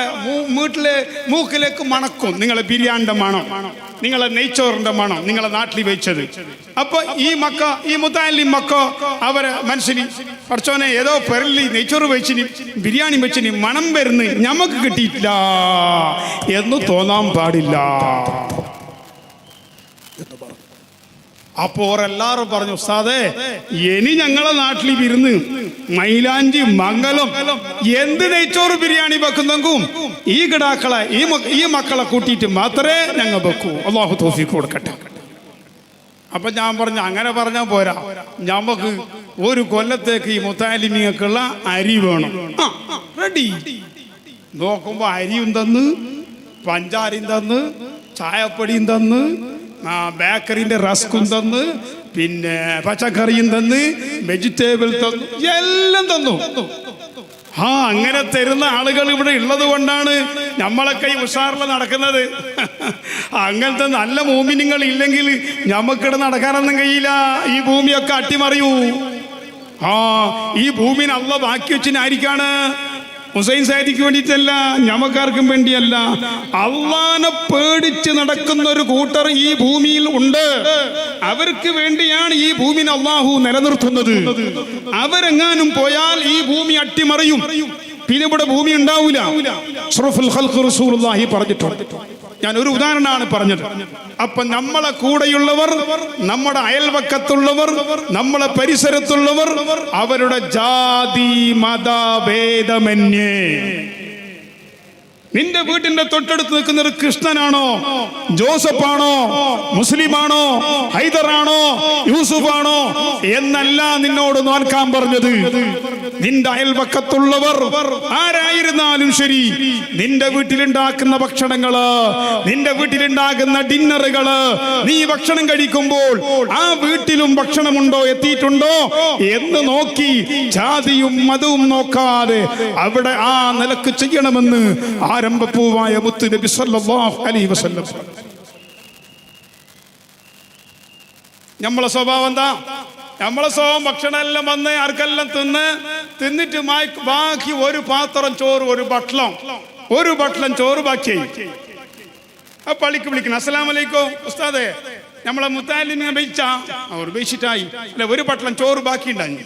വീട്ടിലെ മൂക്കിലേക്ക് മണക്കും നിങ്ങളെ ബിരിയാണിന്റെ മണം, നിങ്ങളെ നെയ്ച്ചോറിന്റെ മണം, നിങ്ങളെ നാട്ടിൽ വെച്ചത്. അപ്പൊ ഈ മുത്താലിം മക്ക അവരെ മനസ്സിന് പഠിച്ചോനെ ഏതോ പെരലി നെയ്ച്ചോറ് വെച്ചിന് ബിരിയാണി വെച്ചിന് മണം വരുന്ന് ഞമ്മക്ക് കിട്ടിയിട്ടില്ല എന്ന് തോന്നാൻ പാടില്ല. അപ്പോൾ എല്ലാവരും പറഞ്ഞു, ഉസ്താദേ ഇനി ഞങ്ങളെ നാട്ടിൽ വിരുന്ന് മൈലാഞ്ചി മംഗലം എന്ത് നെയ്ച്ചോറ് ബിരിയാണി വെക്കുന്നെങ്കും ഈ കിടാക്കളെ ഈ മക്കളെ കൂട്ടിയിട്ട് മാത്രമേ ഞങ്ങൾ വെക്കൂ. അല്ലാഹു തൗഫീഖ് കൊടുക്കട്ടെ. അപ്പൊ ഞാൻ പറഞ്ഞു, അങ്ങനെ പറഞ്ഞാൽ പോരാ, നമുക്ക് ഒരു കൊല്ലത്തേക്ക് ഈ മുത്താലിമിങ്ങൾക്കുള്ള അരി വേണം. റെഡി. നോക്കുമ്പോ അരിയും തന്ന്, പഞ്ചാരയും തന്ന്, ചായപ്പൊടിയും തന്ന്, ബേക്കറിന്റെ റസ്കും തന്ന്, പിന്നെ പച്ചക്കറിയും തന്ന്, വെജിറ്റബിൾ തന്നു, എല്ലാം തന്നു. അങ്ങനെ തരുന്ന ആളുകൾ ഇവിടെ ഉള്ളത് കൊണ്ടാണ് നമ്മളൊക്കെ ഈ ഉഷാറിൽ നടക്കുന്നത്. അങ്ങനത്തെ നല്ല മോമിനിങ്ങൾ ഇല്ലെങ്കിൽ നമുക്കിവിടെ നടക്കാനൊന്നും കഴിയില്ല. ഈ ഭൂമിയൊക്കെ അട്ടിമറിയൂ. ഈ ഭൂമിനെ അള്ളാഹ് ബാക്കി വെച്ചിനായിരിക്കാണ്. ഹുസൈൻ സാദിക്ക് വേണ്ടിയിട്ടല്ല, ഞമ്മക്കാർക്കും വേണ്ടിയല്ല. അള്ളാനെ പേടിച്ച് നടക്കുന്ന ഒരു കൂട്ടർ ഈ ഭൂമിയിൽ ഉണ്ട്. അവർക്ക് വേണ്ടിയാണ് ഈ ഭൂമിനെ അള്ളാഹു നിലനിർത്തുന്നത്. അവരെങ്ങാനും പോയാൽ ഈ ഭൂമി അട്ടിമറിയും. പിന്നെ ഇവിടെ ഭൂമി ഉണ്ടാവൂല. അഷ്റഫുൽ ഖൽഖ് റസൂലുള്ളാഹി പറഞ്ഞിട്ടുണ്ട്. ഞാൻ ഒരു ഉദാഹരണമാണ് പറഞ്ഞത്. അപ്പൊ നമ്മളെ കൂടെയുള്ളവർ, നമ്മുടെ അയൽവക്കത്തുള്ളവർ, നമ്മളെ പരിസരത്തുള്ളവർ, അവരുടെ ജാതി മതഭേദമന്യേ നിന്റെ വീട്ടിന്റെ തൊട്ടടുത്ത് നിൽക്കുന്നത് കൃഷ്ണനാണോ, ജോസഫാണോ, മുസ്ലിമാണോ, ഹൈദറാണോ, യൂസുഫാണോ എന്നല്ല നിന്നോട് നോക്കാൻ പറഞ്ഞത്. നിന്റെ അയൽവക്കത്തുള്ളവർ ആരായിരുന്നാലും ശരി, നിന്റെ വീട്ടിലുണ്ടാക്കുന്ന ഭക്ഷണങ്ങള്, നിന്റെ വീട്ടിലുണ്ടാകുന്ന ഡിന്നറുകള്, നീ ഭക്ഷണം കഴിക്കുമ്പോൾ ആ വീട്ടിലും ഭക്ഷണമുണ്ടോ, എത്തിയിട്ടുണ്ടോ എന്ന് നോക്കി ജാതിയും മതവും നോക്കാതെ അവിടെ ആ നിലക്ക് ചെയ്യണമെന്ന് ആരംഭപ്പൂവായ മുത്ത് നബി സല്ലല്ലാഹു അലൈഹി വസല്ലം. നമ്മളെ സ്വഭാവം എന്താ? നമ്മളെ സ്വഭാവം ഭക്ഷണം എല്ലാം വന്ന് ആർക്കെല്ലാം തിന്നിട്ട് ബാക്കി ഒരു പാത്രം ചോറ്, ഒരു ബട്ടളം ചോറ് ബാക്കി. ആ പള്ളിക്ക് വിളിക്കണം, അസ്സലാമു അലൈക്കും ഉസ്താദേ, നമ്മളെ മുത്താലിമിനെ ബെയിച്ചാ, അവർ ബെയിച്ചിട്ടായി അല്ല, ഒരു ബട്ടളം ചോറ് ബാക്കി ഉണ്ടായി.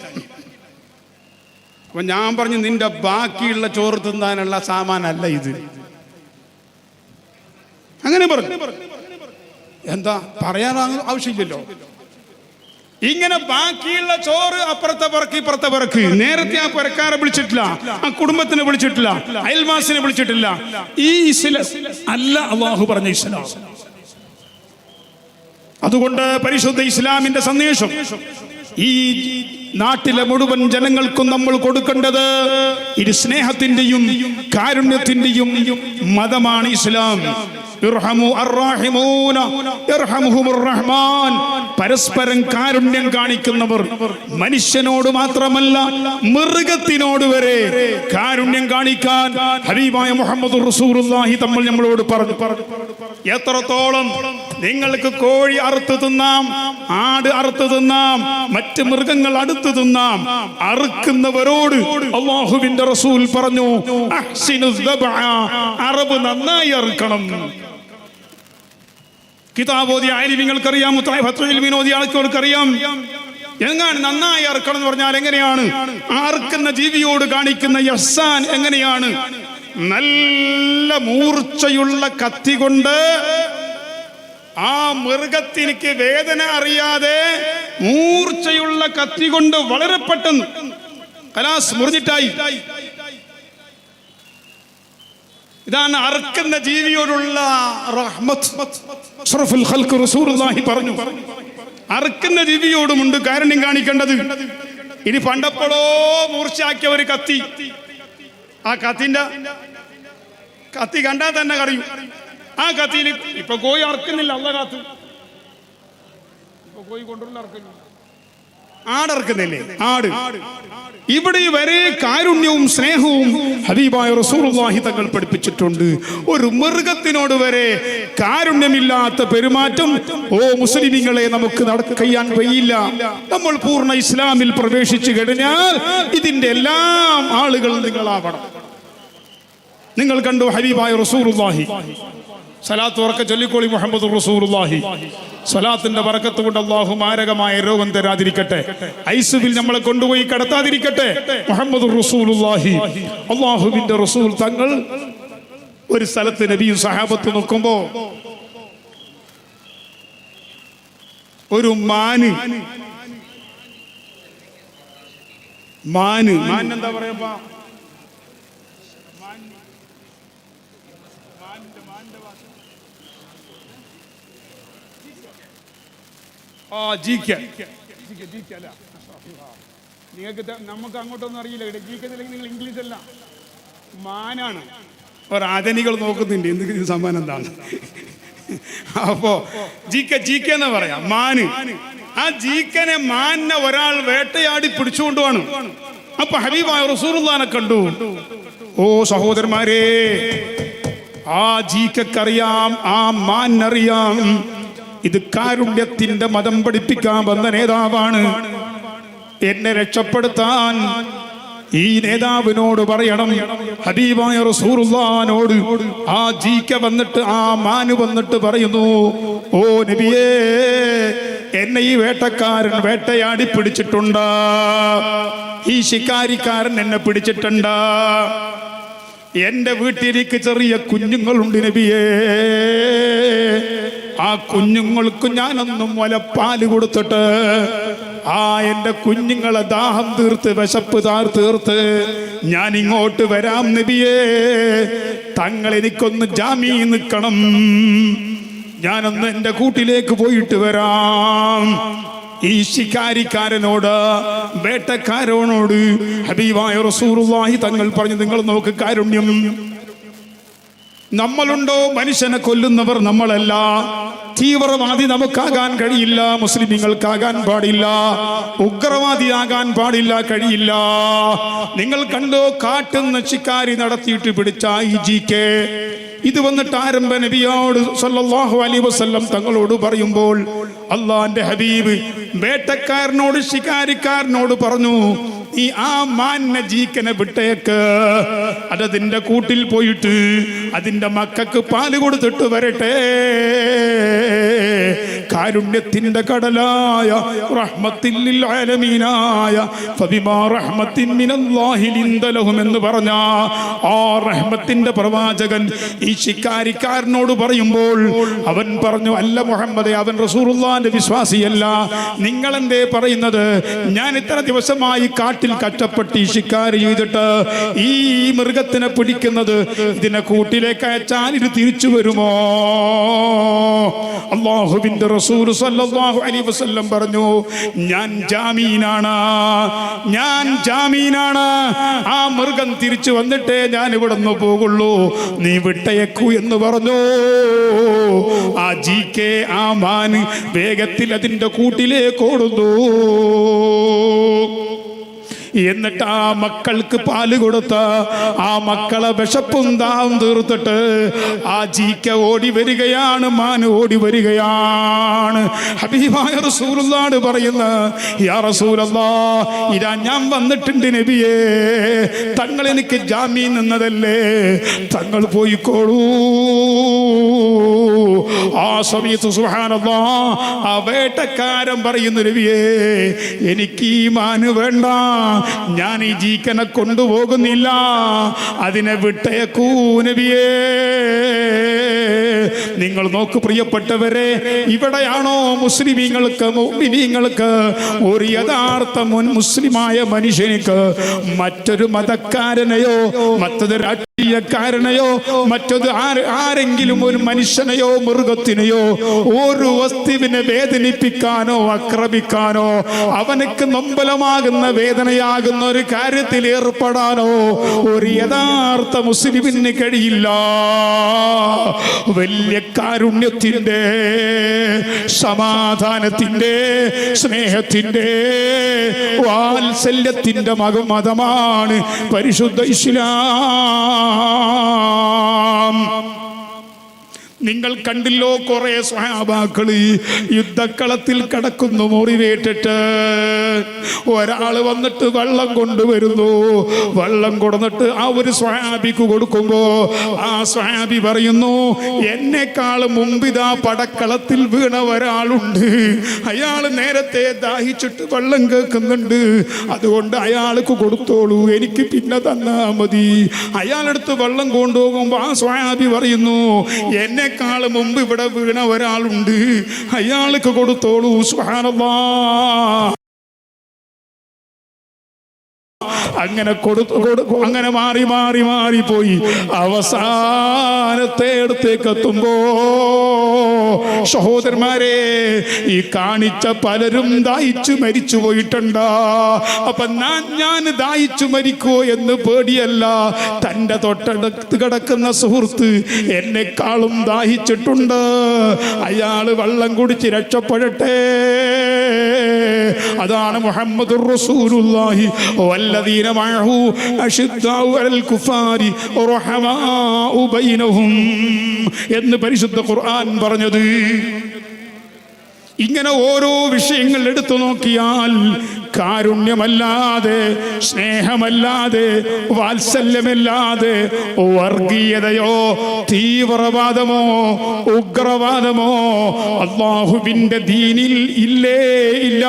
അപ്പൊ ഞാൻ പറഞ്ഞു, നിന്റെ ബാക്കിയുള്ള ചോറ് തിന്നാനുള്ള സാമാനല്ല ഇത്. അങ്ങനെ പറഞ്ഞു. എന്താ പറയാൻ ആവശ്യമില്ലല്ലോ. ഇങ്ങനെ ബാക്കിയുള്ള ചോറ് അപ്പുറത്തെ പറക്ക് ഇപ്പുറത്തെ പറക്ക്. നേരത്തെ ആ പുരക്കാരെ വിളിച്ചിട്ടില്ല, ആ കുടുംബത്തിനെ വിളിച്ചിട്ടില്ല, അയൽവാസിനെ വിളിച്ചിട്ടില്ല. ഈ ഇസ്ലാം അല്ല അല്ലാഹു പറഞ്ഞ ഇസ്ലാം. അതുകൊണ്ട് പരിശുദ്ധ ഇസ്ലാമിന്റെ സന്ദേശം ഈ നാട്ടിലെ മുഴുവൻ ജനങ്ങൾക്കും നമ്മൾ കൊടുക്കേണ്ടത് ഇത് സ്നേഹത്തിന്റെയും കാരുണ്യത്തിന്റെയും മതമാണ് ഇസ്ലാം. പരസ്പരം കാരുണ്യം കാണിക്കുന്നവർ, മനുഷ്യനോട് മാത്രമല്ല മൃഗത്തിനോട് വരെ കാരുണ്യം കാണിക്കാൻ ഹബീബായ മുഹമ്മദ് റസൂലുള്ളാഹി തങ്ങൾ നമ്മളോട് പറഞ്ഞു. എത്രത്തോളം നിങ്ങൾക്ക് കോഴി അറുത്ത് തിന്നാം, ആട് അറുത്ത് തിന്നാം, മറ്റ് മൃഗങ്ങൾ അടുത്ത് തിന്നാം, അറുക്കുന്നവരോട് അല്ലാഹുവിന്റെ റസൂൽ പറഞ്ഞു, അറബ് നന്നായി അറുക്കണം. കിതാബോദിയ ആലിമീങ്ങൾക്കറിയാം, ഓതിയ ആൾക്കാർക്കറിയാം എങ്ങാണ് നന്നായി അറുക്കണം എന്ന് പറഞ്ഞാൽ എങ്ങനെയാണ്. അറുക്കുന്ന ജീവിയോട് കാണിക്കുന്ന ഇഹ്സാൻ എങ്ങനെയാണ്? നല്ല മൂർച്ചയുള്ള കത്തി കൊണ്ട് ആ മൃഗത്തിനിക്ക് വേദന അറിയാതെ മൂർച്ചയുള്ള കത്തി കൊണ്ട് വളരെ പെട്ടെന്ന് കലാസ് മുറിഞ്ഞിട്ടായി. ഇതാണ് അറുക്കുന്ന ജീവിയോടുള്ള റഹ്മത്ത്. അഷ്റഫുൽ ഖൽഖ് റസൂലുള്ളാഹി പറഞ്ഞു, അറുക്കുന്ന ജീവിയോടുമുണ്ട് കാരുണ്യം കാണിക്കേണ്ടത്. ഇനി പണ്ടപ്പോഴോ മൂർച്ചയാക്കിയ ഒരു കത്തി, ആ കത്തി കണ്ടാൽ തന്നെ കറിയും. ആ കത്തിയിൽ ഇപ്പൊ കോഴി അറുക്കുന്നില്ല, അല്ല കാത്ത് ഇപ്പൊ കോഴി കൊണ്ടുള്ള അറുക്കുന്നില്ല, ആടർക്കുന്നില്ലേ, ആട്. ഇവിടെ വരെ കാരുണ്യവും സ്നേഹവും ഹബീബായ റസൂലുള്ളാഹി തങ്ങൾ പഠിപ്പിച്ചിട്ടുണ്ട്. ഒരു മൃഗത്തിനോട് വരെ കാരുണ്യമില്ലാത്ത പെരുമാറ്റം ഓ മുസ്ലിമീങ്ങളെ നമുക്ക് ചെയ്യാൻ കഴിയില്ല. നമ്മൾ പൂർണ്ണ ഇസ്ലാമിൽ പ്രവേശിച്ചു കഴിഞ്ഞാൽ ഇതിന്റെ എല്ലാം ആളുകൾ നിങ്ങളാവണം. നിങ്ങൾ കണ്ടു ഹബീബായ റസൂലുള്ളാഹി സലാത്ത് ഉറക്കെ ചൊല്ലിക്കോളി, മുഹമ്മദ് റസൂലുള്ളാഹി. സലാത്തിന്റെ ബറക്കത്ത് കൊണ്ട് അല്ലാഹു മാരകമായ രോഗം തരാതിരിക്കട്ടെ, ഐസുവിൽ നമ്മളെ കൊണ്ടുപോയി കടത്താതിരിക്കട്ടെ. മുഹമ്മദ് റസൂലുള്ളാഹി, അല്ലാഹുവിന്റെ റസൂൽ തങ്ങൾ ഒരു സ്ഥലത്ത് നബിയും സഹാബത്ത് നിൽക്കുമ്പോ ഒരു മാന് എന്താ പറയാ? നിങ്ങൾക്ക് നമുക്ക് അങ്ങോട്ടൊന്നും അറിയില്ല. ജീക്കെന്നില്ലെങ്കിൽ നിങ്ങൾ ഇംഗ്ലീഷ് അല്ല, മാനാണ്. ഒരാധനികൾ നോക്കുന്നുണ്ട് എന്തെങ്കിലും സമ്മാനം എന്താണ്. അപ്പോ ജീക്ക എന്ന് പറയാം, മാന്. ആ ജീക്കനെ മാനിനെ ഒരാൾ വേട്ടയാടി പിടിച്ചുകൊണ്ട് വേണം. അപ്പൊ ഹബീബായ റസൂലുള്ളാഹിനെ കണ്ടു. ഓ സഹോദരന്മാരെ, ആ ജീക്കറിയാം, ആ മാനറിയാം, ഇത് കാരുണ്യത്തിന്റെ മതം പഠിപ്പിക്കാൻ വന്ന നേതാവാണ്. എന്നെ രക്ഷപ്പെടുത്താൻ ഈ നേതാവിനോട് പറയണം. ഹബീബായ റസൂലുള്ളാഹിനോട് ആ ജീക്ക വന്നിട്ട്, ആ മാന് വന്നിട്ട് പറയുന്നു, ഓ നബിയേ, എന്നെ ഈ വേട്ടക്കാരൻ വേട്ടയാടി പിടിച്ചിട്ടുണ്ട്, ഈ ശിക്കാരിക്കാരൻ എന്നെ പിടിച്ചിട്ടുണ്ട്. എന്റെ വീട്ടിലേക്ക് ചെറിയ കുഞ്ഞുങ്ങളുണ്ട് നബിയേ, ആ കുഞ്ഞുങ്ങൾക്ക് ഞാനൊന്നും മുലപ്പാല് കൊടുത്തിട്ട് ആ എന്റെ കുഞ്ഞുങ്ങളെ ദാഹം തീർത്ത് വിശപ്പ് തീർത്ത് ഞാൻ ഇങ്ങോട്ട് വരാം നബിയേ. തങ്ങൾ എനിക്കൊന്ന് ജാമ്യം നിൽക്കണം, ഞാനൊന്ന് എൻ്റെ കൂട്ടിലേക്ക് പോയിട്ട് വരാം. ഈ ശിക്കാരിക്കാരനോട്, വേട്ടക്കാരനോട് ഹബീബായ റസൂലുള്ളാഹി തങ്ങൾ പറഞ്ഞു, നിങ്ങൾ നോക്ക് കാരുണ്യം. നമ്മളുണ്ടോ മനുഷ്യനെ കൊല്ലുന്നവർ? നമ്മളല്ല. തീവ്രവാദി നമുക്കാകാൻ കഴിയില്ല, മുസ്ലിമീങ്ങൾക്കാകാൻ പാടില്ല, ഉഗ്രവാദിയാകാൻ പാടില്ല, കഴിയില്ല. നിങ്ങൾ കണ്ടോ, കാട്ടുന്ന ശിക്കാരി നടത്തിയിട്ട് പിടിച്ച ഈ ജീക്കെ ഇത് വന്നിട്ട് ആരംഭ നബിയോട് സല്ലല്ലാഹു അലൈഹി വസല്ലം തങ്ങളോട് പറയുമ്പോൾ അള്ളാന്റെ ഹബീബ് വേട്ടക്കാരനോട്, ശിക്കാരിക്കാരനോട് പറഞ്ഞു, നീ ആ മാനിനെ ജീക്കനെ വിട്ടേക്ക്, അതതിന്റെ കൂട്ടിൽ പോയിട്ട് അതിന്റെ മക്കൾക്ക് പാല് കൊടുത്തിട്ട് വരട്ടെ. കാരുണ്യത്തിന്റെ കടലായ റഹ്മത്തിൽ ലിൽ ആലമീനായ ഫബിമാ റഹ്മത്തിൻ മിനല്ലാഹി ലിന്ത ലഹും എന്ന് പറഞ്ഞ ആ റഹ്മത്തിന്റെ പ്രവാചകൻ ഈ ശിക്കാരിക്കാരനോട് പറയുമ്പോൾ അവൻ പറഞ്ഞു, അല്ല മുഹമ്മദേ, അവൻ റസൂലുള്ളാഹിന്റെ വിശ്വാസിയല്ല. നിങ്ങൾ എന്തേ പറയുന്നത്? ഞാൻ ഇത്ര ദിവസമായി കാട്ടിൽ കഷ്ടപ്പെട്ട് ഈ ശിക്കാരി ചെയ്തിട്ട് ഈ മൃഗത്തിനെ പിടിക്കുന്നത്, ഇതിനെ കൂട്ടിലേക്ക് അയച്ചാൽ ഇത് തിരിച്ചു വരുമോ? അല്ലാഹുവിന്റെ റസൂൽ സല്ലല്ലാഹു അലൈഹി വസല്ലം പറഞ്ഞു, ഞാൻ ജാമീനാണ്, ഞാൻ ജാമീനാണ്. ആ മൃഗം തിരിച്ചു വന്നിട്ടേ ഞാൻ ഇവിടെ നിന്ന് പോകുള്ളൂ, നീ വിട്ടയക്കൂ എന്ന് പറഞ്ഞു. ആ ജീക്കെ, ആ മാന് വേഗത്തിൽ അതിന്റെ കൂട്ടിലേക്ക് ഓടുന്നു. എന്നിട്ട് ആ മക്കൾക്ക് പാല് കൊടുത്ത് ആ മക്കളെ വിശപ്പും ദാഹവും തീർത്തിട്ട് ആ ജീക്ക ഓടി വരികയാണ്, മാൻ ഓടി വരികയാണ്. ഹബീബായ റസൂലുള്ളാഹി പറയുന്ന, യാ റസൂലല്ലാഹ്, ഇതാ ഞാൻ വന്നിട്ടുണ്ട് നബിയേ, തങ്ങൾ എനിക്ക് ജാമ്യം നിന്നതല്ലേ, തങ്ങൾ പോയിക്കോളൂ. ആ സമയത്ത് സുബ്ഹാനല്ലാഹ്, ആ വേട്ടക്കാരൻ പറയുന്നു, നബിയേ, എനിക്ക് ഈ മാന് വേണ്ട, ഞാൻ ഈ ജീക്കനെ കൊണ്ടുപോകുന്നില്ല, അതിനെ വിട്ടയക്കൂ നബിയേ. നിങ്ങൾ നോക്ക് പ്രിയപ്പെട്ടവരെ, ഇവിടെയാണോ മുസ്ലിമീങ്ങൾക്ക്, മുഅ്മിനീങ്ങൾക്ക്, ഒരു യഥാർത്ഥ മുസ്ലിമായ മനുഷ്യനിക്ക് മറ്റൊരു മതക്കാരനെയോ മറ്റൊരു രാഷ്ട്രീയക്കാരനെയോ മറ്റൊരു ആരെങ്കിലും ഒരു മനുഷ്യനെയോ മൃഗത്തിനെയോ ഒരു വസ്തുവിനെ വേദനിപ്പിക്കാനോ ആക്രമിക്കാനോ അവനക്ക് നൊമ്പലമാകുന്ന വേദനയാകുന്ന ഒരു കാര്യത്തിൽ ഏർപ്പെടാനോ ഒരു യഥാർത്ഥ മുസ്ലിമിന് കഴിയില്ല. വലിയ കാരുണ്യത്തിന്റെ, സമാധാനത്തിന്റെ, സ്നേഹത്തിന്റെ, വാത്സല്യത്തിന്റെ മതമാണ് പരിശുദ്ധ ഇസ്ലാം. നിങ്ങൾ കണ്ടില്ലോ, കുറെ സ്വഹാബാക്കള് യുദ്ധക്കളത്തിൽ കിടക്കുന്നു, മുറിവേറ്റിട്ട്. ഒരാള് വന്നിട്ട് വെള്ളം കൊണ്ടുവരുന്നു. വെള്ളം കൊടുത്തിട്ട് ആ ഒരു സ്വഹാബിക്ക് കൊടുക്കുമ്പോ ആ സ്വഹാബി പറയുന്നു, എന്നെക്കാൾ മുമ്പിതാ പടക്കളത്തിൽ വീണ ഒരാളുണ്ട്, അയാൾ നേരത്തെ ദാഹിച്ചിട്ട് വെള്ളം കേൾക്കുന്നുണ്ട്, അതുകൊണ്ട് അയാൾക്ക് കൊടുത്തോളൂ, എനിക്ക് പിന്നെ തന്നാ മതി. അയാളെടുത്ത് വെള്ളം കൊണ്ടുപോകുമ്പോ ആ സ്വഹാബി പറയുന്നു, എന്നെ എന്നെക്കാൾ മുമ്പ് ഇവിടെ വീണ ഒരാളുണ്ട്, അയാൾക്ക് കൊടുത്തോളൂ. സുബ്ഹാനല്ലാഹ്. അങ്ങനെ അങ്ങനെ മാറിപ്പോയി അവസാനത്തെ അടുത്തേക്ക് എത്തുമ്പോ സഹോദരന്മാരെ, ഈ കാണിച്ച പലരും ദാഹിച്ചു മരിച്ചു പോയിട്ടുണ്ട്. അപ്പൊ ഞാൻ ദാഹിച്ചു മരിക്കോ എന്ന് പേടിയല്ല, തൻ്റെ തൊട്ടടുത്ത് കിടക്കുന്ന സുഹൃത്ത് എന്നെക്കാളും ദാഹിച്ചിട്ടുണ്ട്, അയാള് വെള്ളം കുടിച്ച് രക്ഷപ്പെടട്ടെ. അതാണ് മുഹമ്മദുർ റസൂലുള്ളാഹി വല്ലദീന മഅഹു അശിദ്ദാഉ അലൽ കുഫാരി റഹമാഉ ബൈനഹും എന്ന് പരിശുദ്ധ ഖുർആൻ പറഞ്ഞത്. ഇങ്ങനെ ഓരോ വിഷയങ്ങൾ എടുത്തു നോക്കിയാൽ കാരുണ്യമല്ലാതെ, സ്നേഹമല്ലാതെ, വാത്സല്യമല്ലാതെ വർഗീയതയോ തീവ്രവാദമോ ഉഗ്രവാദമോ അല്ലാഹുവിൻ്റെ ദീനിൽ ഇല്ലേ ഇല്ല.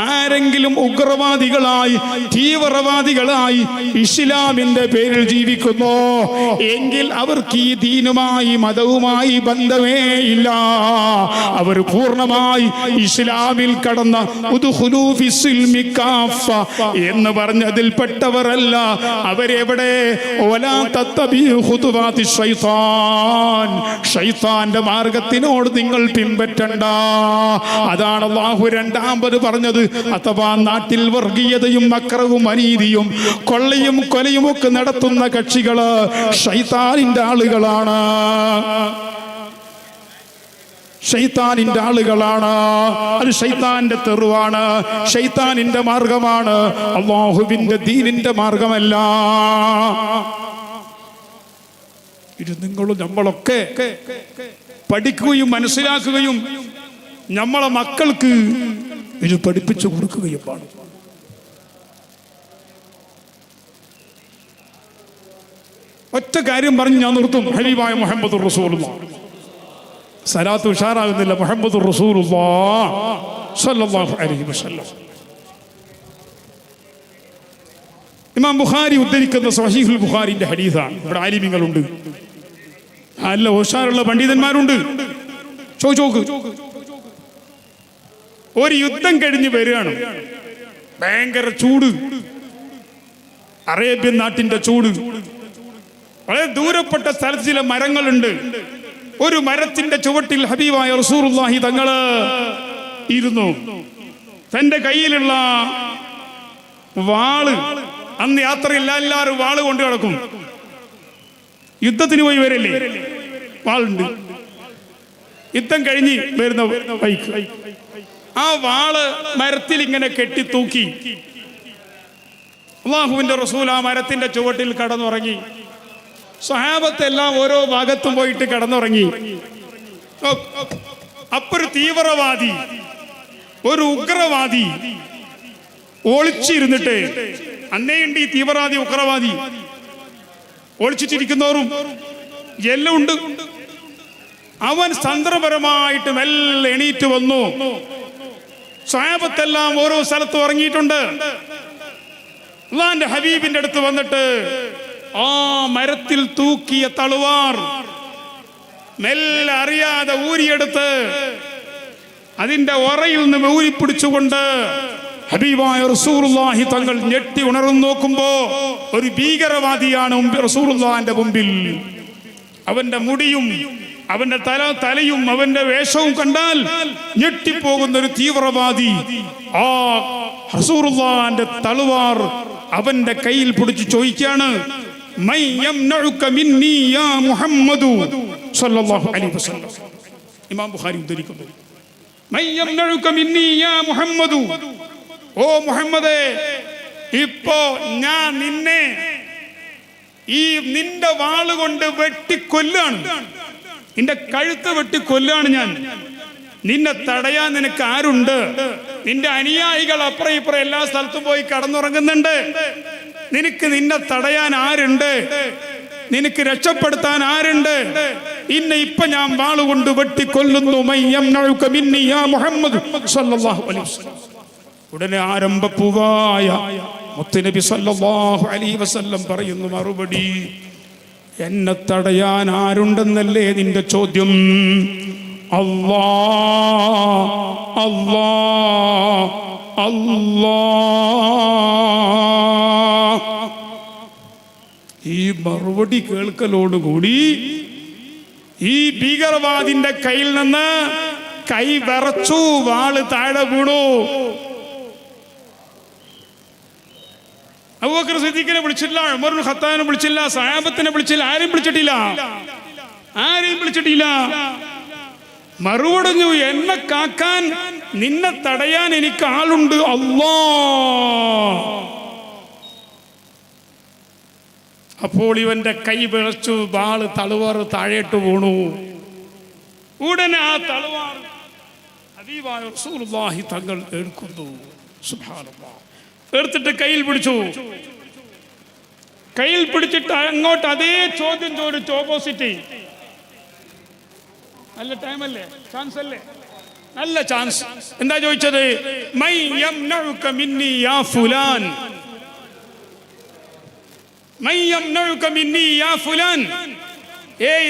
ആരെങ്കിലും ഉഗ്രവാദികളായി തീവ്രവാദികളായി ഇസ്ലാമിന്റെ പേരിൽ ജീവിക്കുന്നു എങ്കിൽ അവർക്ക് ഈ ദീനുമായി മതവുമായി ബന്ധമേ ഇല്ല. അവർ പൂർണ്ണമായി ഇസ്ലാമിൽ കടന്ന ഉദ്ഖുലൂ ഫിസ്സിൽമി കാഫ എന്ന് പറഞ്ഞതിൽപ്പെട്ടവരല്ല. അവരെവിടെ? വലാ തത്തബിഉ ഖുതുവാതി ശൈത്താൻ, ശൈത്താന്റെ മാർഗത്തിനോട് നിങ്ങൾ പിൻപറ്റണ്ട. അതാണ് അല്ലാഹു രണ്ടാമത് പറഞ്ഞത്. അഥവാ നാട്ടിൽ വർഗീയതയും അക്രവും അനീതിയും കൊള്ളയും കൊലയും ഒക്കെ നടത്തുന്ന കക്ഷികള് ശൈത്താനിന്റെ ആളുകളാണ്, ശൈത്താനിന്റെ ആളുകളാണ്. അത് ശൈത്താന്റെ തെറുവാണ്, ശൈത്താനിന്റെ മാർഗമാണ്, അല്ലാഹുവിന്റെ ദീനിന്റെ മാർഗമല്ല. ഇത് നിങ്ങളും നമ്മളൊക്കെ പഠിക്കുകയും മനസ്സിലാക്കുകയും നമ്മളെ മക്കൾക്ക് ഇത് പഠിപ്പിച്ചു കൊടുക്കുകയും വേണം. ഒറ്റ കാര്യം പറഞ്ഞ് ഞാൻ നിർത്തും. ഹബീബായ മുഹമ്മദുർ റസൂലുള്ളാഹ്. സലാത്ത് ഉഷാറാകുന്നില്ല. മുഹമ്മദുർ റസൂലുള്ളാഹ് സ്വല്ലല്ലാഹു അലൈഹി വസല്ലം. ഇമാം ബുഖാരി ഉദ്ധരിക്കുന്ന സ്വഹീഹുൽ ബുഖാരിന്റെ ഹദീസാണ്. ഇവിടെ ആലിമീങ്ങളുണ്ട്, നല്ല ഉഷാറുള്ള പണ്ഡിതന്മാരുണ്ട്. ചോക്ക് ഒരു യുദ്ധം കഴിഞ്ഞ് വരികയാണ്, ഭയങ്കര ചൂട്, അറേബ്യൻ നാട്ടിന്റെ ചൂട്. വളരെ ദൂരപ്പെട്ട സ്ഥലത്ത് ചില മരങ്ങളുണ്ട്. ഒരു മരത്തിന്റെ ചുവട്ടിൽ ഹബീബായ റസൂലുള്ളാഹി തങ്ങള് ഇരുന്നു. തന്റെ കയ്യിലുള്ള വാള്, അന്ന് യാത്രയില്ല, എല്ലാവരും വാള് കൊണ്ട് കിടക്കും. യുദ്ധത്തിന് പോയി വരല്ലേ, വാളുണ്ട്. യുദ്ധം കഴിഞ്ഞ് വരുന്ന ബൈക്ക്, ആ വാള് മരത്തിൽ ഇങ്ങനെ കെട്ടി തൂക്കി അല്ലാഹുവിന്റെ റസൂൽ ആ മരത്തിന്റെ ചുവട്ടിൽ കടന്നുറങ്ങി. സ്വഹാബത്തെല്ലാം ഓരോ ഭാഗത്തും പോയിട്ട് കിടന്നുറങ്ങി. അപ്പൊരു തീവ്രവാദി, ഒരു ഉഗ്രവാദി ഒളിച്ചിരുന്നിട്ട്, അന്നേയുണ്ട് ഈ തീവ്രവാദി ഉഗ്രവാദി, ഒളിച്ചിട്ടിരിക്കുന്നവരും എല്ലാം ഉണ്ട്. അവൻ തന്ത്രപരമായിട്ട് മെല്ലെ എണീറ്റ് വന്നു. സ്വഹാബത്തെല്ലാം ഓരോ സ്ഥലത്ത് ഉറങ്ങിയിട്ടുണ്ട്. അല്ലാഹുവിന്റെ ഹബീബിന്റെ അടുത്ത് വന്നിട്ട് ആ മരത്തിൽ തൂക്കിയ തളുവാർ മെല്ലെ അറിയാതെ ഊരിയെടുത്ത് അതിന്റെ ഒറയിൽ നിന്ന് ഊരിപ്പിടിച്ചുകൊണ്ട് ഹബീബായ റസൂലുള്ളാഹി തങ്ങൾ ഞെട്ടി ഉണർന്നു നോക്കുമ്പോ ഒരു ഭീകരവാദിയാണ് റസൂലുള്ളാഹിന്റെ മുമ്പിൽ. അവന്റെ മുടിയും അവന്റെ തലയും അവന്റെ വേഷവും കണ്ടാൽ ഞെട്ടിപ്പോകുന്ന ഒരു തീവ്രവാദി ആ റസൂലുള്ളാഹിന്റെ തളുവാർ അവന്റെ കയ്യിൽ പിടിച്ച് ചോദിക്കാണ്, മൻ യംനഉക മിന്നി യാ മുഹമ്മദു സ്വല്ലല്ലാഹു അലൈഹി വസല്ലം. ഇമാം ബുഖാരി ഉദ്ധരിക്കുന്നു, മൻ യംനഉക മിന്നി യാ മുഹമ്മദു, ഓ മുഹമ്മദേ, ഇപ്പോ ഞാൻ നിന്നെ ഈ നിന്റെ വാളുകൊണ്ട് വെട്ടിക്കൊല്ലാണ്, നിന്റെ കഴുത്ത് വെട്ടിക്കൊല്ലാണ് ഞാൻ. നിന്നെ തടയാൻ നിനക്ക് ആരുണ്ട്? നിന്റെ അനുയായികൾ അപ്പുറം ഇപ്പുറം എല്ലാ സ്ഥലത്തും പോയി കടന്നുറങ്ങുന്നുണ്ട്. നിന്നെ തടയാൻ ആരുണ്ട്? നിനക്ക് രക്ഷപ്പെടുത്താൻ ആരുണ്ട്? ഇന്നെ ഇപ്പൊ ഞാൻ വാളുകൊണ്ട് വെട്ടിക്കൊല്ലുന്നു. ഉടനെ ആരംഭപ്പൂവായ മുത്തുനബി സല്ലല്ലാഹു അലൈഹി വസല്ലം പറയുന്നു മറുപടി, എന്നെ തടയാൻ ആരുണ്ടെന്നല്ലേ നിന്റെ ചോദ്യം? അല്ലാ അല്ലാ അല്ലാ. ഈ മറുപടി കേൾക്കലോടുകൂടി ഈ ഭീകരവാദിന്റെ കയ്യിൽ നിന്ന് കൈ വിറച്ചു, വാള് താഴെ വീണു. അബൂബക്കർ സിദ്ദീഖിനെ വിളിച്ചില്ല, ഉമർ ഇബ്നു ഖത്താബിനെ വിളിച്ചില്ല, സഹാബത്തിനെ വിളിച്ചില്ല, ആരെയും വിളിച്ചിട്ടില്ല. മറുപടിഞ്ഞു, എന്നെ കാക്കാൻ, നിന്നെ തടയാൻ എനിക്ക് ആളുണ്ട്, അല്ലാ. അപ്പോൾ ഇവന്റെ കൈ വിളച്ചു, വാള് തളുവാറ് താഴേട്ട് വീണു. ഉടനെ ആ തളുവാർ ഹബീബായ റസൂലുള്ളാഹി തങ്ങൾ എടുക്കുന്നു. സുബ്ഹാനല്ലാഹ്. എടുത്തിട്ട് കയ്യിൽ പിടിച്ചു. കയ്യിൽ പിടിച്ചിട്ട് അങ്ങോട്ട് അതേ ചോദ്യം ചോദിച്ചു, ഓപ്പോസിറ്റ്. നല്ല ടൈമല്ലേ, ചാൻസ് അല്ലേ, നല്ല ചാൻസ്. എന്താ ചോദിച്ചത്? മൈ യംനഉക മിന്നി യാ ഫുലാൻ, മൈ യംനഉക മിന്നി യാ ഫുലാൻ.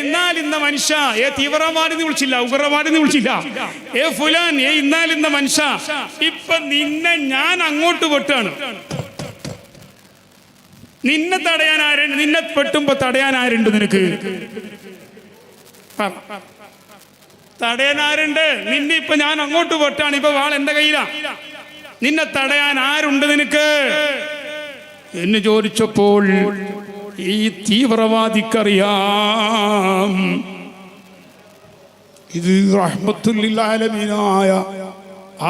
ഇന്നാലിന്ന മനുഷ്യ, തീവ്രവാദിന്ന് വിളിച്ചില്ല, ഉഗ്രവാദിന്ന് വിളിച്ചില്ല, ഫുലാൻ, ഇന്നാലിന്ന മനുഷ്യ, ഇപ്പൊ നിന്നെ ഞാൻ അങ്ങോട്ട് വെട്ടാണ്. നിന്നെ തടയാൻ ആരുണ്ട്? നിന്നെ വെട്ടുമ്പോ തടയാൻ ആരുണ്ട് നിനക്ക്? തടയാൻ ആരുണ്ട്? നിന്നെ ഇപ്പൊ ഞാൻ അങ്ങോട്ട് വെട്ടാണ്, ഇപ്പൊ വാൾ എന്റെ കയ്യിലാ. നിന്നെ തടയാൻ ആരുണ്ട് നിനക്ക് എന്ന് ചോദിച്ചപ്പോൾ ഈ തീവ്രവാദിക്കറിയാം ഇത് റഹ്മത്തുൽ ലിൽ ആലമീനായ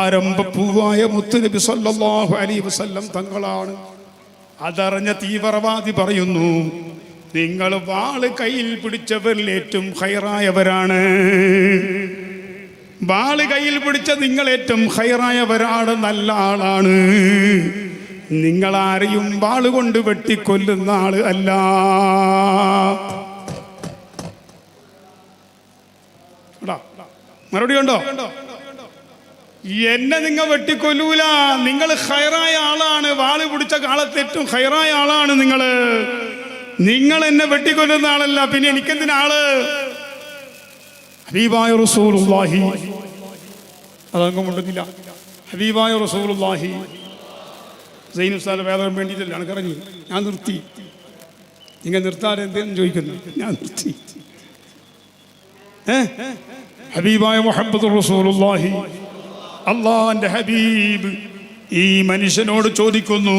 ആരംഭപ്പൂവായ മുത്തുനബി സല്ലല്ലാഹു അലൈഹി വസല്ലം തങ്ങളാണ്. അതറിഞ്ഞ തീവ്രവാദി പറയുന്നു, നിങ്ങൾ വാള് കയ്യിൽ പിടിച്ചവരിൽ ഏറ്റവും ഖൈറായവരാണ്. വാള് കയ്യിൽ പിടിച്ച നിങ്ങൾ ഏറ്റവും ഖൈറായവരാണ്, നല്ല ആളാണ്. നിങ്ങളാരെയും വാളുകൊണ്ട് വെട്ടിക്കൊല്ലുന്ന ആള് അല്ല. മറുപടി ഉണ്ടോ? എന്നെ നിങ്ങൾ വെട്ടിക്കൊല്ലൂല, നിങ്ങൾ ഖൈറായ ആളാണ്. വാള് പിടിച്ച കാലത്ത് ഏറ്റവും ഖൈറായ ആളാണ് നിങ്ങൾ എന്നെ വെട്ടിക്കൊല്ലുന്ന ആളല്ല, പിന്നെ എനിക്കെന്തിനാ ആള്? ഹബീബായ റസൂലുള്ളാഹി, അതങ്ങ് മുണ്ടുന്നില്ല. ഹബീബായ റസൂലുള്ളാഹി സൈനു ഉസ്താദ് വേദം വേണ്ടിയിട്ടല്ല കണക്കിറങ്ങി. ഞാൻ നിർത്തി. നിങ്ങൾ നിർത്താതെ എന്തേലും ചോദിക്കുന്നു, ഞാൻ നിർത്തി. ഹബീബായ മുഹമ്മദ് റസൂലുള്ളാഹി, അല്ലാഹുവിന്റെ ഹബീബ് ഈ മനുഷ്യനോട് ചോദിക്കുന്നു,